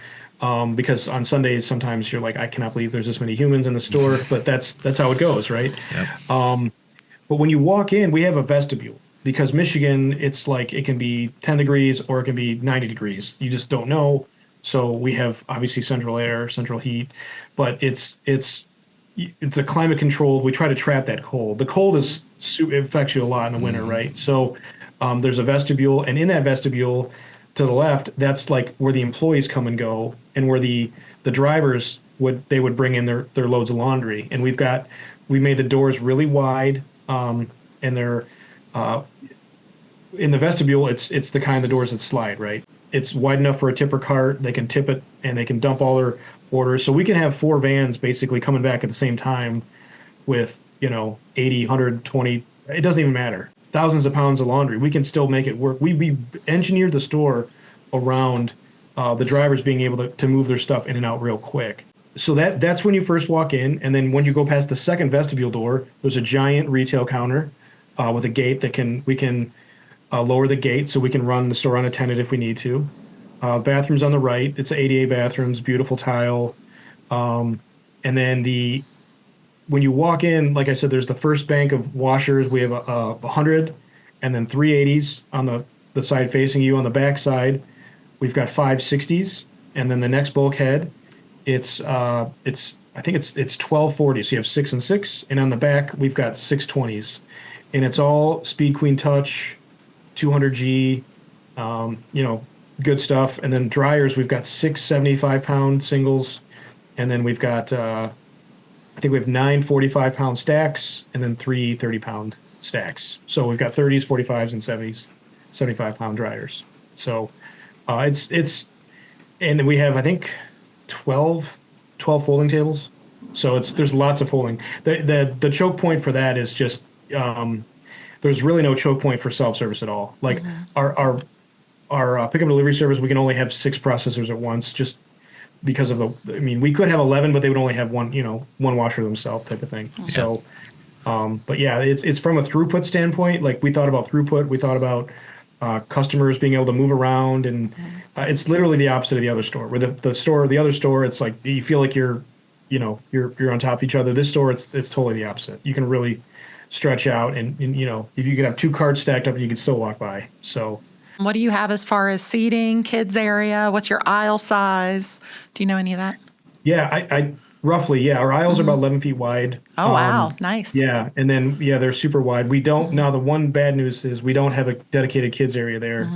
Because on Sundays, sometimes you're like, I cannot believe there's this many humans in the store, but that's how it goes, right? Yep. But when you walk in, we have a vestibule, because Michigan, it's like, it can be 10 degrees or it can be 90 degrees. You just don't know. So we have obviously central air, central heat, but it's the climate controlled. We try to trap that cold. The cold it affects you a lot in the winter, right? So there's a vestibule, and in that vestibule to the left, that's like where the employees come and go, and where the drivers would bring in their loads of laundry. And we made the doors really wide, and they're in the vestibule. It's the kind of doors that slide, right? It's wide enough for a tipper cart. They can tip it, and they can dump all their orders. So we can have 4 vans basically coming back at the same time with 80, 120, it doesn't even matter. Thousands of pounds of laundry. We can still make it work. We engineered the store around the drivers being able to move their stuff in and out real quick. So that's when you first walk in. And then when you go past the second vestibule door, there's a giant retail counter with a gate that we can lower the gate so we can run the store unattended if we need to. Bathrooms on the right. It's ADA bathrooms, beautiful tile. And then when you walk in, like I said, there's the first bank of washers. We have 100 and then 380s on the side facing you. On the back side, we've got 560s. And then the next bulkhead, it's 1240. So you have 6 and 6. And on the back, we've got 620s. And it's all Speed Queen Touch, 200G, good stuff. And then dryers, we've got 6 75-pound singles. And then we've got, I think we have 9 45-pound stacks and then 3 30-pound stacks. So we've got 30s, 45s, and 70s, 75-pound dryers. So and then we have, I think, 12 folding tables. So there's lots of folding. The choke point for that is just, there's really no choke point for self-service at all. Like our pickup delivery service, we can only have 6 processors at once, just because of we could have 11, but they would only have one washer themselves type of thing. Yeah. So, but yeah, it's from a throughput standpoint. Like we thought about throughput, we thought about customers being able to move around, and it's literally the opposite of the other store. Where the other store, it's like you feel like you're on top of each other. This store, it's totally the opposite. You can really stretch out, and if you could have 2 carts stacked up, you could still walk by. So. What do you have as far as seating, kids area? What's your aisle size? Do you know any of that? Yeah, I roughly, yeah. Our aisles are about 11 feet wide. Oh, wow. Nice. Yeah. And then, they're super wide. We don't, now the one bad news is we don't have a dedicated kids area there.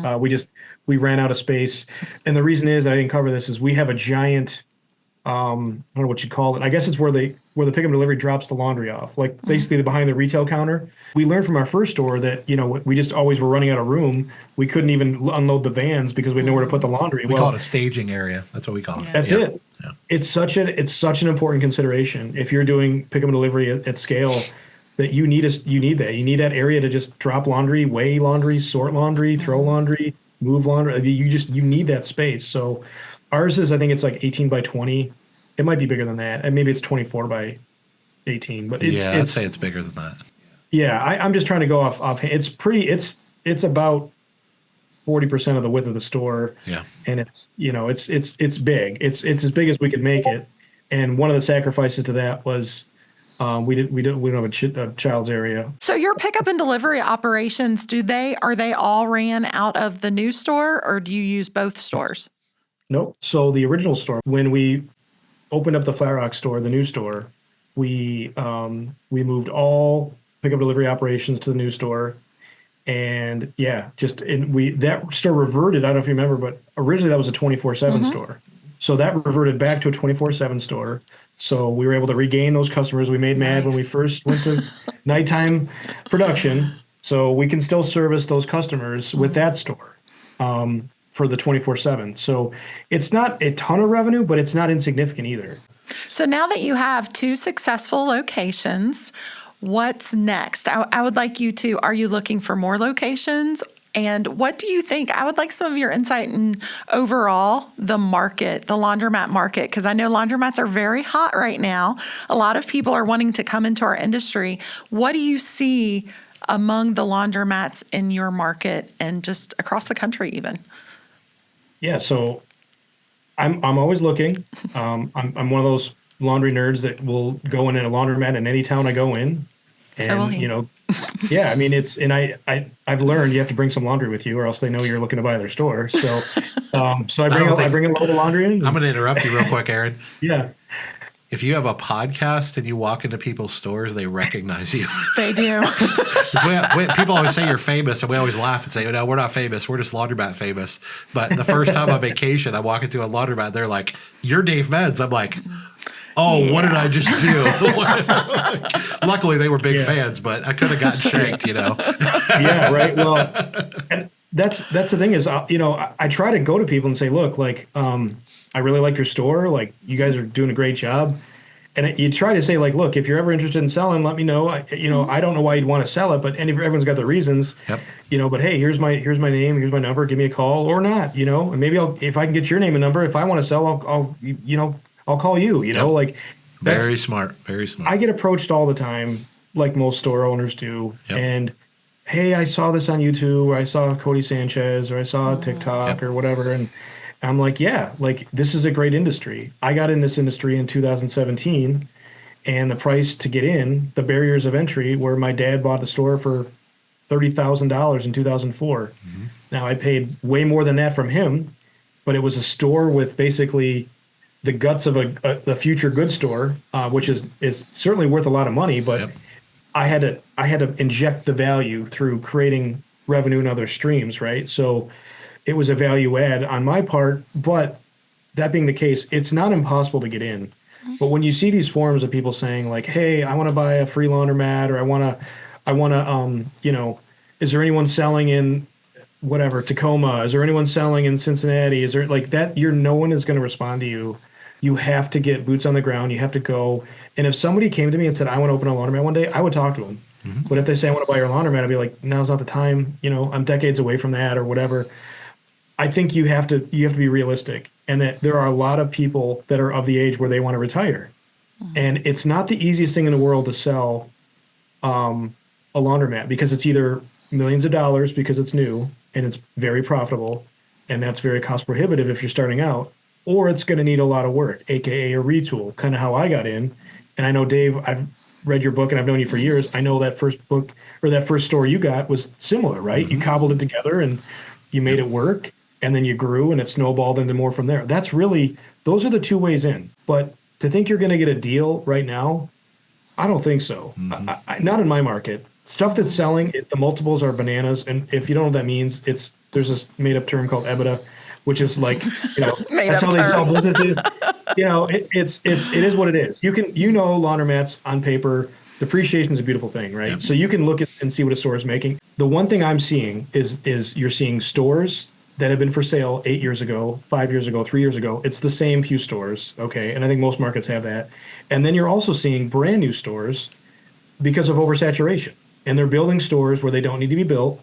We ran out of space. And the reason is, I didn't cover this, is we have a giant, I don't know what you call it. I guess it's where the pickup and delivery drops the laundry off, like basically behind the retail counter. We learned from our first store that, we just always were running out of room. We couldn't even unload the vans because we had nowhere to put the laundry. We call it a staging area. That's what we call it. That's it. Yeah. It's such an important consideration. If you're doing pickup and delivery at scale, that you need that. You need that area to just drop laundry, weigh laundry, sort laundry, throw laundry, move laundry. You need that space. So ours is, I think it's like 18 by 20. It might be bigger than that. And maybe it's 24 by 18, but I'd say it's bigger than that. Yeah. I'm just trying to go off. It's it's about 40% of the width of the store. Yeah. And it's big. It's as big as we could make it. And one of the sacrifices to that was, we don't have a child's area. So your pickup and delivery operations, are they all ran out of the new store, or do you use both stores? Nope. So the original store, when we opened up the Flat Rock store, the new store, we moved all pickup delivery operations to the new store. And that store reverted. I don't know if you remember, but originally that was a 24/7 store. So that reverted back to a 24/7 store. So we were able to regain those customers we made mad when we first went to nighttime production. So we can still service those customers with that store for the 24/7. So it's not a ton of revenue, but it's not insignificant either. So now that you have 2 successful locations, what's next? I would like you to, are you looking for more locations? And what do you think? I would like some of your insight in overall the market, the laundromat market, because I know laundromats are very hot right now. A lot of people are wanting to come into our industry. What do you see among the laundromats in your market and just across the country even? Yeah, so I'm always looking. I'm one of those laundry nerds that will go in a laundromat in any town I go in. And, so will he. Yeah, I mean, I've learned you have to bring some laundry with you or else they know you're looking to buy their store. So, I bring a load of laundry in. I'm going to interrupt you real quick, Aaron. Yeah. If you have a podcast and you walk into people's stores, they recognize you. They do. People always say you're famous, and we always laugh and say, no, we're not famous. We're just laundromat famous. But the first time on vacation, I walk into a laundromat, they're like, you're Dave Meds. I'm like, oh, yeah. What did I just do? Luckily, they were big fans, but I could have gotten shanked, Yeah, right. Well, and that's the thing is, I try to go to people and say, look, like, I really like your store. Like, you guys are doing a great job. And you try to say like, look, if you're ever interested in selling, let me know. I don't know why you'd want to sell it, but everyone's got their reasons. Yep. But hey, here's my name, here's my number. Give me a call or not. And maybe if I can get your name and number, if I want to sell, I'll call you. Yep. Like Very smart. Very smart. I get approached all the time, like most store owners do, Yep. and hey, I saw this on YouTube, or I saw Cody Sanchez, or I saw TikTok, Yep. or whatever, and I'm like, yeah, like this is a great industry. I got in this industry in 2017, and the price to get in, the barriers of entry, where my dad bought the store for $30,000 in 2004. Mm-hmm. Now I paid way more than that from him, but it was a store with basically the guts of the future goods store, which is certainly worth a lot of money, but Yep. I had to inject the value through creating revenue and other streams, right? So it was a value add on my part, but that being the case, it's not impossible to get in. But when you see these forums of people saying like, hey, I want to buy a free laundromat, or I want to, is there anyone selling in whatever, Tacoma? Is there anyone selling in Cincinnati? Is there like that? No one is going to respond to you. You have to get boots on the ground. You have to go. And if somebody came to me and said, I want to open a laundromat one day, I would talk to them. Mm-hmm. But if they say, I want to buy your laundromat, I'd be like, now's not the time. I'm decades away from that or whatever. I think you have to be realistic, and that there are a lot of people that are of the age where they want to retire. And it's not the easiest thing in the world to sell a laundromat, because it's either millions of dollars because it's new and it's very profitable, and that's very cost prohibitive if you're starting out, or it's going to need a lot of work, aka a retool, kind of how I got in. And I know, Dave, I've read your book and I've known you for years. I know that first book, or that first store you got, was similar, right? Mm-hmm. You cobbled it together and you made it work, and then you grew and it snowballed into more from there. Those are the two ways in. But to think you're going to get a deal right now, I don't think so. Mm-hmm. Not in my market. Stuff that's selling, the multiples are bananas. And if you don't know what that means, there's this made up term called EBITDA, which is like, that's how they sell businesses. It is what it is. Laundromats on paper, depreciation is a beautiful thing, right? Yep. So you can look at and see what a store is making. The one thing I'm seeing is you're seeing stores that have been for sale 8 years ago, 5 years ago, 3 years ago. It's the same few stores, okay? And I think most markets have that. And then you're also seeing brand new stores because of oversaturation. And they're building stores where they don't need to be built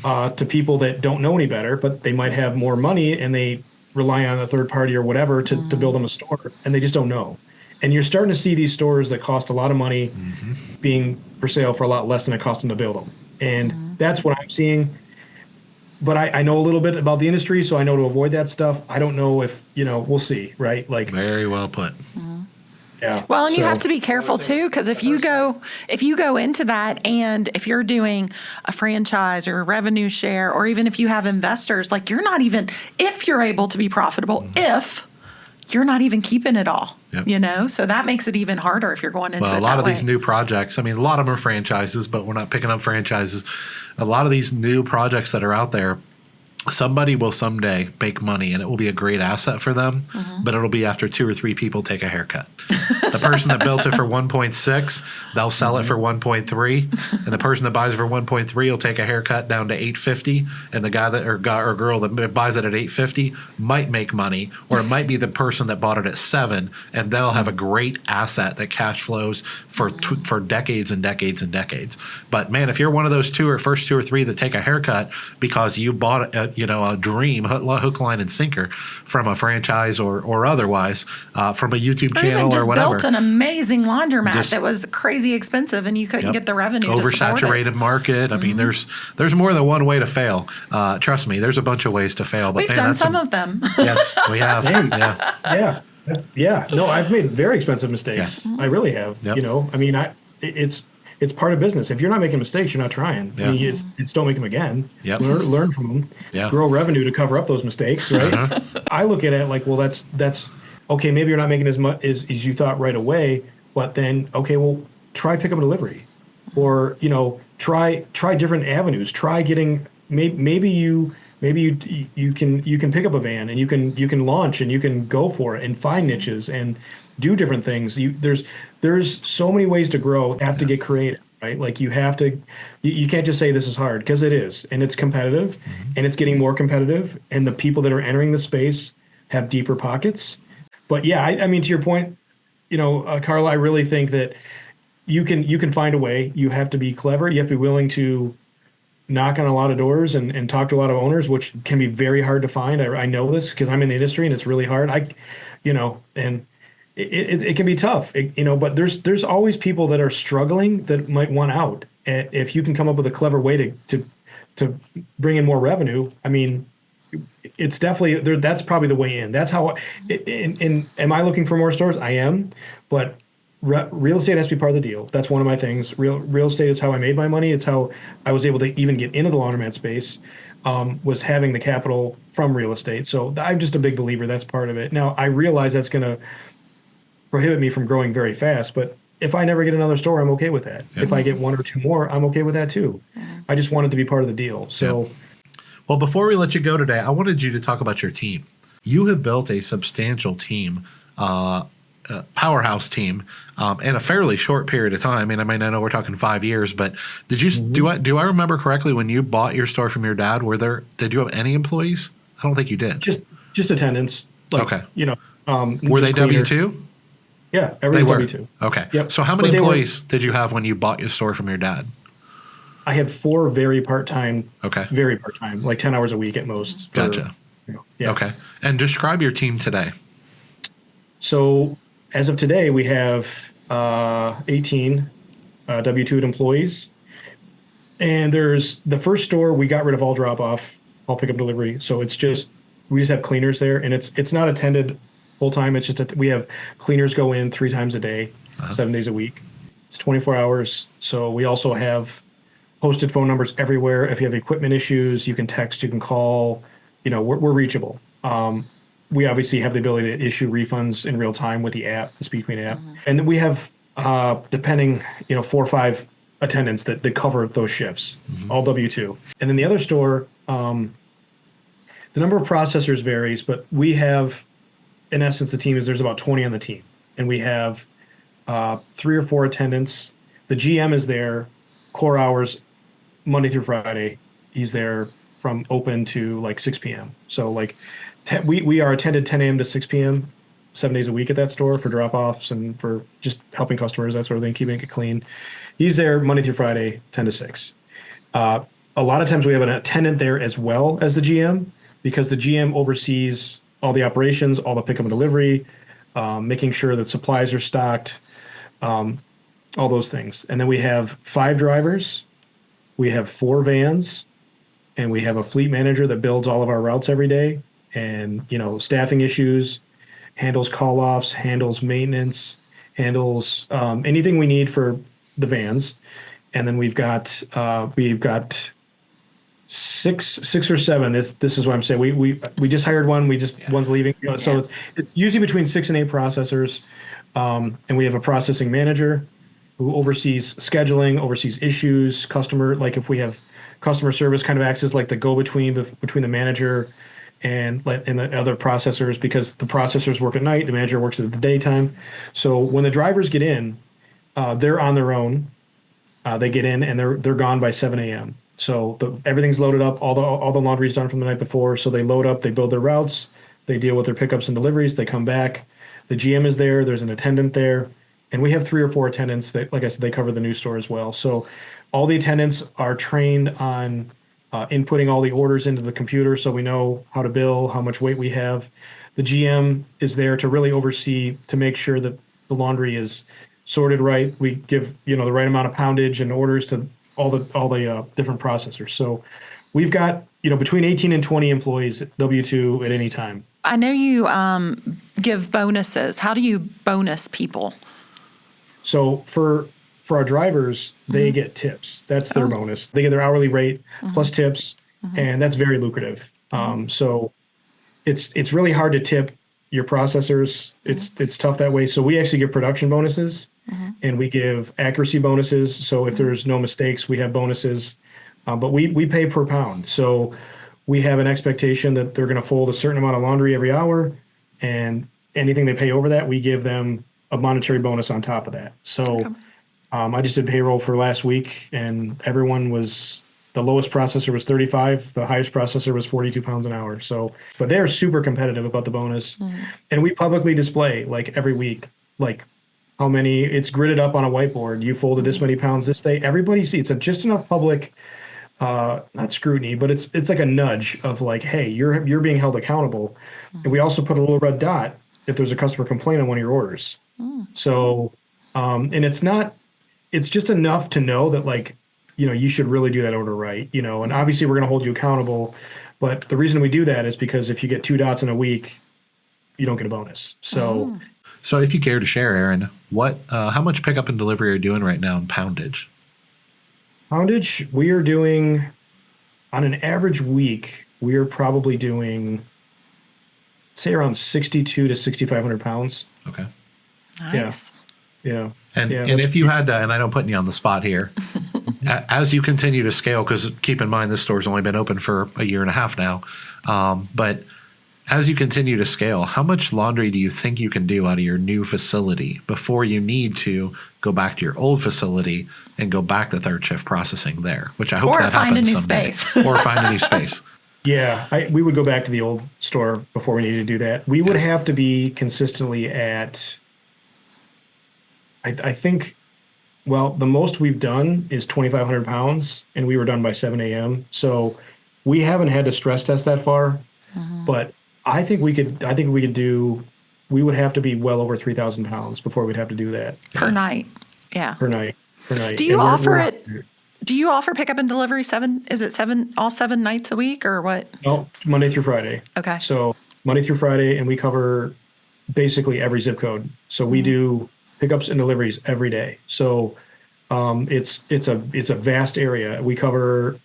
to people that don't know any better, but they might have more money and they rely on a third party or whatever to build them a store, and they just don't know. And you're starting to see these stores that cost a lot of money being for sale for a lot less than it cost them to build them. And that's what I'm seeing. But I know a little bit about the industry, so I know to avoid that stuff. I don't know if, we'll see, right? Like, very well put. Yeah. Well, and you have to be careful too, because if you go into that, and if you're doing a franchise or a revenue share, or even if you have investors, like if you're able to be profitable, if you're not even keeping it all, so that makes it even harder if you're going into it that way. Well, a lot of these new projects, a lot of them are franchises, but we're not picking up franchises. A lot of these new projects that are out there, somebody will someday make money and it will be a great asset for them, but it'll be after 2 or 3 people take a haircut. The person that built it for 1.6, they'll sell it for 1.3, and the person that buys it for 1.3 will take a haircut down to 850, and the guy that or girl that buys it at 850 might make money, or it might be the person that bought it at 7, and they'll have a great asset that cash flows for decades and decades and decades. But man, if you're one of those first two or three that take a haircut because you bought a dream, hook, line, and sinker from a franchise or otherwise, from a YouTube channel or whatever. Built an amazing laundromat that was crazy expensive, and you couldn't get the revenue. Oversaturated market. I mean, there's more than one way to fail. Trust me, there's a bunch of ways to fail. But we've done some of them. Yes, we have. Yeah. No, I've made very expensive mistakes. I really have. Yep. It's part of business. If you're not making mistakes, you're not trying. Yeah. It's don't make them again. Yep. Learn from them. Yeah. Grow revenue to cover up those mistakes, right? I look at it like, well, that's okay. Maybe you're not making as much as you thought right away, but then okay, well, try pick up a delivery, or try different avenues. Try getting maybe you can pick up a van and you can launch and you can go for it and find niches and do different things. There's so many ways to grow. You have to get creative, right? Like you can't just say this is hard, because it is, and it's competitive, and it's getting more competitive, and the people that are entering the space have deeper pockets. But yeah, I mean, to your point, Carla, I really think that you can find a way. You have to be clever. You have to be willing to knock on a lot of doors and talk to a lot of owners, which can be very hard to find. I know this because I'm in the industry and it's really hard. And it can be tough, but there's always people that are struggling that might want out. And if you can come up with a clever way to bring in more revenue, I mean, it's definitely there. That's probably the way in. That's how. Am I looking for more stores? I am, but real estate has to be part of the deal. That's one of my things. Real estate is how I made my money. It's how I was able to even get into the laundromat space. Was having the capital from real estate. So I'm just a big believer that's part of it. Now I realize that's going to prohibit me from growing very fast, but if I never get another store, I'm okay with that. Yep. If I get one or two more, I'm okay with that too. I just want it to be part of the deal. So. Yep. Well, before we let you go today, I wanted you to talk about your team. You have built a substantial team, powerhouse team, in a fairly short period of time. I mean, I know we're talking 5 years, but did you do I remember correctly when you bought your store from your dad? Did you have any employees? I don't think you did. Just attendants. Okay. Were they W-2? Yeah, everybody's W-2. Okay. Yep. So how many employees did you have when you bought your store from your dad? I had 4 very part-time. Okay. Very part-time, like 10 hours a week at most. Gotcha. Yeah. Okay. And describe your team today. So as of today, we have 18 W-2 employees. And there's the first store, we got rid of all drop-off, all pickup delivery. So we just have cleaners there, and it's not attended full-time. It's just we have cleaners go in 3 times a day, 7 days a week. It's 24 hours. So we also have posted phone numbers everywhere. If you have equipment issues, you can text, you can call, we're reachable. We obviously have the ability to issue refunds in real time with the app, the SpeedQueen app. And then we have, depending, 4 or 5 attendants that cover those shifts, all W-2. And then the other store, the number of processors varies, but we have, in essence, there's about 20 on the team. And we have 3 or 4 attendants. The GM is there, core hours, Monday through Friday. He's there from open to like 6 p.m. So we are attended 10 a.m. to 6 p.m. 7 days a week at that store for drop-offs and for just helping customers, that sort of thing, keeping it clean. He's there Monday through Friday, 10 to 6. A lot of times we have an attendant there as well as the GM, because the GM oversees all the operations, all the pickup and delivery, making sure that supplies are stocked, all those things. And then we have 5 drivers. We have 4 vans, and we have a fleet manager that builds all of our routes every day, and staffing issues, handles call-offs, handles maintenance, handles anything we need for the vans. And then we've got 6 or 7. This is what I'm saying. We just hired one. One's leaving. So it's usually between 6 and 8 processors, and we have a processing manager who oversees scheduling, oversees issues, customer, like if we have customer service, kind of acts as like the go-between between the manager and the other processors, because the processors work at night, the manager works at the daytime. So when the drivers get in, they're on their own. They get in and they're gone by 7 a.m. So everything's loaded up, all the laundry's done from the night before. So they load up, they build their routes, they deal with their pickups and deliveries, they come back. The GM is there, there's an attendant there. And we have 3 or 4 attendants that, like I said, they cover the new store as well. So all the attendants are trained on inputting all the orders into the computer, so we know how to bill, how much weight we have. The GM is there to really oversee, to make sure that the laundry is sorted right. We give the right amount of poundage and orders to all the different processors. So we've got between 18 and 20 employees at W-2 at any time. I know you give bonuses. How do you bonus people? So for our drivers, they get tips. That's their bonus. They get their hourly rate plus tips, and that's very lucrative. So it's really hard to tip your processors. It's tough that way. So we actually give production bonuses, and we give accuracy bonuses. So if there's no mistakes, we have bonuses. But we pay per pound. So we have an expectation that they're going to fold a certain amount of laundry every hour, and anything they pay over that, we give them a monetary bonus on top of that. So I just did payroll for last week, and everyone was, the lowest processor was 35, the highest processor was 42 pounds an hour. So, but they're super competitive about the bonus. And we publicly display, like every week, like how many, it's gridded up on a whiteboard. You folded this many pounds this day. Everybody sees it's just enough public, not scrutiny, but it's like a nudge of like, hey, you're being held accountable. And we also put a little red dot if there's a customer complaint on one of your orders. So, and it's just enough to know that like, you should really do that order right, and obviously we're going to hold you accountable. But the reason we do that is because if you get 2 dots in a week, you don't get a bonus. So, So if you care to share, Aaron, how much pickup and delivery are you doing right now in poundage? poundage, we are doing on an average week, we are probably doing, say, around 6,200 to 6,500 pounds. Okay. Nice. Yeah. And if you had to, and I don't put you on the spot here, as you continue to scale, because keep in mind this store's only been open for a year and a half now, but as you continue to scale, how much laundry do you think you can do out of your new facility before you need to go back to your old facility and go back to third shift processing there? Which I hope Or that find a happens new someday. space. Or find a new space. Yeah, we would go back to the old store before we needed to do that. We would have to be consistently at, I think, well, the most we've done is 2,500 pounds, and we were done by 7 a.m. So we haven't had to stress test that far, but I think we could do, we would have to be well over 3,000 pounds before we'd have to do that. Per night. Yeah. Per night. Do you offer it? Do you offer pickup and delivery all 7 nights a week or what? No, Monday through Friday. Okay. So Monday through Friday, and we cover basically every zip code. So we do pickups and deliveries every day. So it's a vast area. We cover,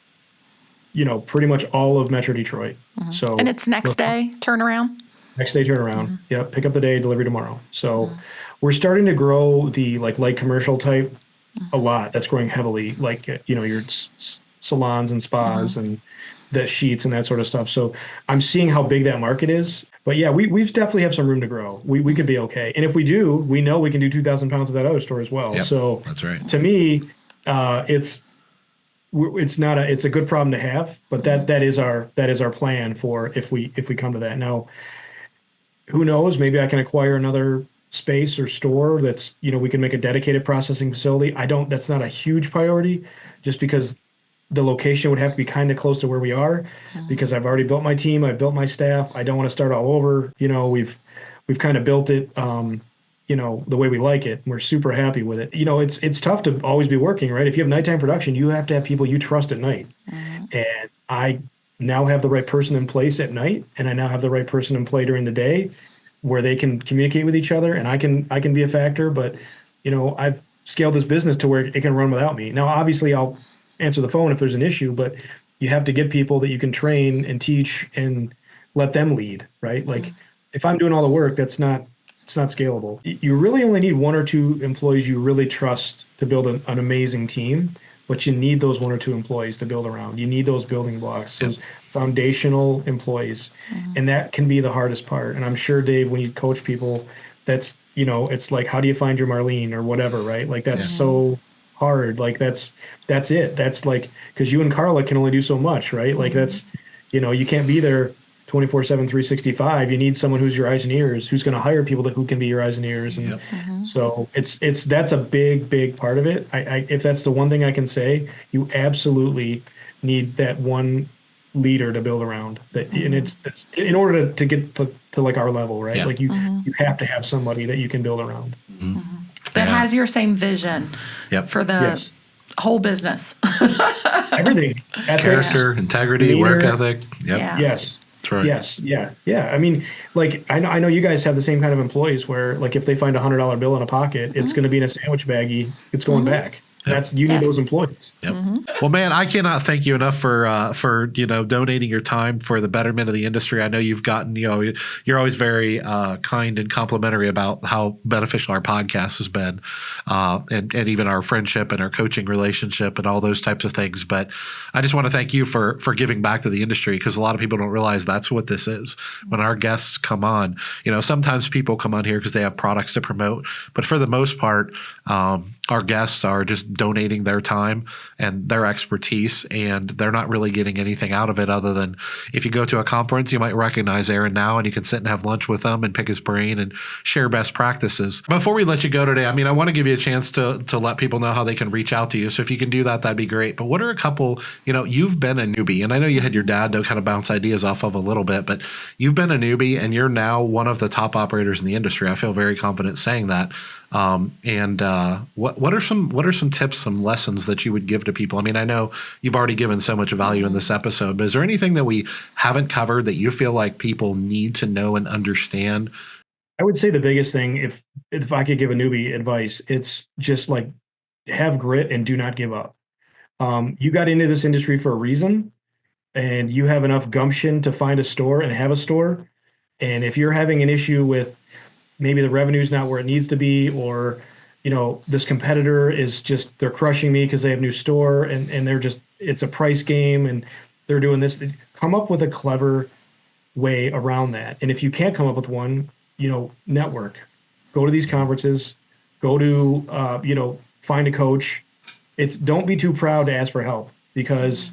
pretty much all of Metro Detroit. So And it's next day turnaround? Next day turnaround. Yep. Pick up the day, delivery tomorrow. So we're starting to grow the light commercial type a lot. That's growing heavily, your salons and spas and the sheets and that sort of stuff. So I'm seeing how big that market is. But yeah, we definitely have some room to grow. We could be okay. And if we do, we know we can do 2,000 pounds at that other store as well. Yep, so that's right. To me, it's a good problem to have, but that is our plan for if we come to that. Now, who knows? Maybe I can acquire another space or store that's, we can make a dedicated processing facility. That's not a huge priority, just because the location would have to be kind of close to where we are, because I've already built my team, I've built my staff. I don't want to start all over. We've kind of built it, the way we like it. We're super happy with it. It's tough to always be working, right? If you have nighttime production, you have to have people you trust at night. And I now have the right person in place at night, and I now have the right person in play during the day, where they can communicate with each other, and I can be a factor. But I've scaled this business to where it can run without me. Now, obviously, I'll answer the phone if there's an issue, but you have to get people that you can train and teach and let them lead, right? Like if I'm doing all the work, it's not scalable. You really only need 1 or 2 employees you really trust to build an amazing team, but you need those 1 or 2 employees to build around. You need those building blocks, those foundational employees. And that can be the hardest part. And I'm sure, Dave, when you coach people, that's, it's like, how do you find your Marlene or whatever, right? Like that's so hard. Like that's it. That's like, because you and Carla can only do so much, right? Like that's, you can't be there 24/7, 365. You need someone who's your eyes and ears, who's going to hire people who can be your eyes and ears. And so that's a big part of it. I if that's the one thing I can say, you absolutely need that one leader to build around that. And it's in order to get to like our level, right? Like you have to have somebody that you can build around. That has your same vision for the whole business. Everything. Ethics, character, integrity, leader. Work ethic. Yes. That's right. Yes. Yeah. I mean, like I know you guys have the same kind of employees where, like, if they find $100 bill in a pocket, it's going to be in a sandwich baggie. It's going back. You need those employees. Well, man, I cannot thank you enough for donating your time for the betterment of the industry. I know you've gotten, you're always very kind and complimentary about how beneficial our podcast has been, and even our friendship and our coaching relationship and all those types of things. But I just want to thank you for giving back to the industry, because a lot of people don't realize that's what this is. When our guests come on, sometimes people come on here because they have products to promote, but for the most part, our guests are just donating their time and their expertise, and they're not really getting anything out of it other than if you go to a conference, you might recognize Aaron now and you can sit and have lunch with him and pick his brain and share best practices. Before we let you go today, I mean, I want to give you a chance to let people know how they can reach out to you. So if you can do that, that'd be great. But what are a couple, you've been a newbie, and I know you had your dad to kind of bounce ideas off of a little bit, but you've been a newbie and you're now one of the top operators in the industry. I feel very confident saying that. What are some tips, some lessons that you would give to people? I mean, I know you've already given so much value in this episode, but is there anything that we haven't covered that you feel like people need to know and understand? I would say the biggest thing, if I could give a newbie advice, it's just like have grit and do not give up. You got into this industry for a reason, and you have enough gumption to find a store and have a store. And if you're having an issue with maybe the revenue's not where it needs to be, or, this competitor is just, they're crushing me because they have a new store and they're just, it's a price game and they're doing this. Come up with a clever way around that. And if you can't come up with one, network, go to these conferences, go to, find a coach. Don't be too proud to ask for help, because,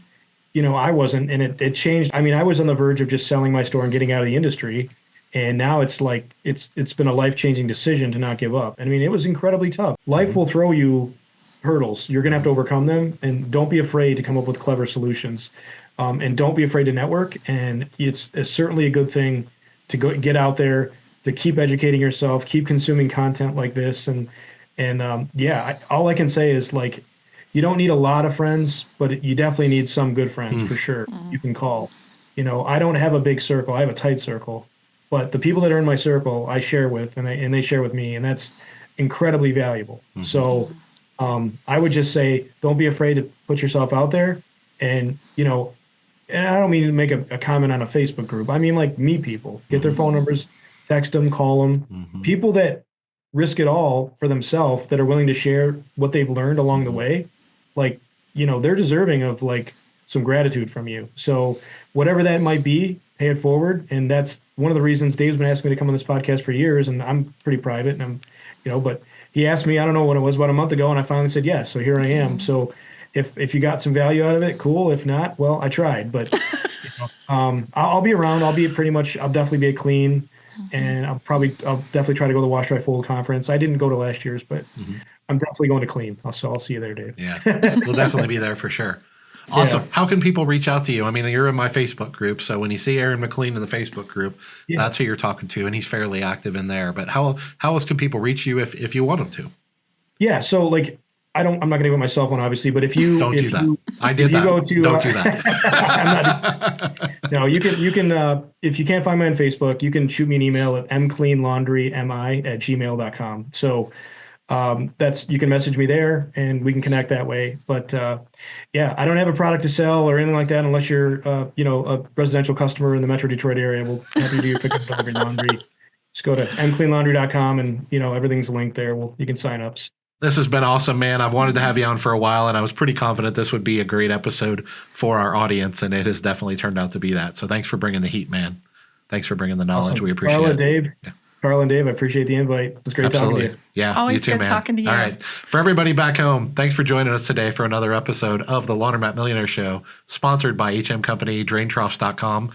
I wasn't, and it changed. I mean, I was on the verge of just selling my store and getting out of the industry. And now it's like, it's been a life-changing decision to not give up. I mean, it was incredibly tough. Life will throw you hurdles. You're going to have to overcome them, and don't be afraid to come up with clever solutions. And don't be afraid to network. And it's certainly a good thing to go get out there, to keep educating yourself, keep consuming content like this. All I can say is, like, you don't need a lot of friends, but you definitely need some good friends for sure. You can call. I don't have a big circle. I have a tight circle. But the people that are in my circle, I share with, and they share with me, and that's incredibly valuable. So I would just say, don't be afraid to put yourself out there. And, and I don't mean to make a comment on a Facebook group. I mean, like, meet people, get their phone numbers, text them, call them. People that risk it all for themselves, that are willing to share what they've learned along the way, like, they're deserving of, like, some gratitude from you. So whatever that might be, pay it forward. And that's one of the reasons Dave's been asking me to come on this podcast for years, and I'm pretty private, and I'm, but he asked me, I don't know what it was, about a month ago, and I finally said yes. So here I am. So if you got some value out of it, cool. If not, well, I tried. But I'll be around. I'll definitely be at Clean, and I'll definitely try to go to the Wash Dry Fold conference. I didn't go to last year's, but I'm definitely going to Clean. So I'll see you there, Dave. Yeah, we'll definitely be there for sure. Awesome. Yeah. How can people reach out to you? I mean, you're in my Facebook group, so when you see Aaron McLean in the Facebook group, that's who you're talking to, and he's fairly active in there. But how else can people reach you if you want them to? Yeah, so, like, I'm not going to give my cell phone, obviously, but if you don't do that. I did that. Don't do that. I'm not. No, you can. If you can't find me on Facebook, you can shoot me an email at mcleanlaundrymi@gmail.com. So. You can message me there and we can connect that way. But I don't have a product to sell or anything like that unless you're a residential customer in the Metro Detroit area. We'll have you do your pickup, delivery, laundry. Just go to mcleanlaundry.com and everything's linked there. You can sign up. This has been awesome, man. I've wanted to have you on for a while, and I was pretty confident this would be a great episode for our audience, and it has definitely turned out to be that. So thanks for bringing the heat, man. Thanks for bringing the knowledge. Awesome. We appreciate it. Dave. Yeah. Carl and Dave, I appreciate the invite. It was great talking to you. Yeah, always you too, good talking to you. All right. For everybody back home, thanks for joining us today for another episode of the Laundromat Millionaire Show, sponsored by HM Company, DrainTroughs.com.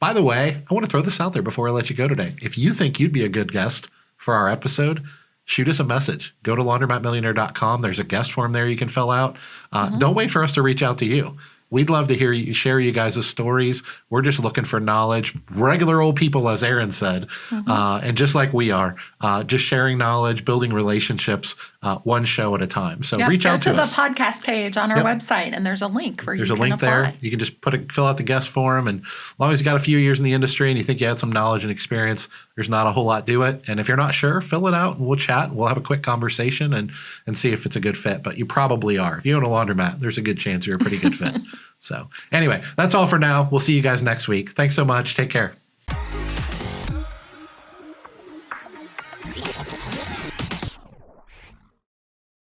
By the way, I want to throw this out there before I let you go today. If you think you'd be a good guest for our episode, shoot us a message. Go to laundromatmillionaire.com. There's a guest form there you can fill out. Don't wait for us to reach out to you. We'd love to hear you share you guys' stories. We're just looking for knowledge, regular old people, as Aaron said, and just like we are, just sharing knowledge, building relationships, one show at a time. So reach out to us. Go to the podcast page on our website, and there's a link where you can apply. There's a link there. You can just fill out the guest form, and as long as you got a few years in the industry and you think you had some knowledge and experience, there's not a whole lot to it. And if you're not sure, fill it out, and we'll chat. We'll have a quick conversation and see if it's a good fit. But you probably are. If you own a laundromat, there's a good chance you're a pretty good fit. So anyway, that's all for now. We'll see you guys next week. Thanks so much. Take care.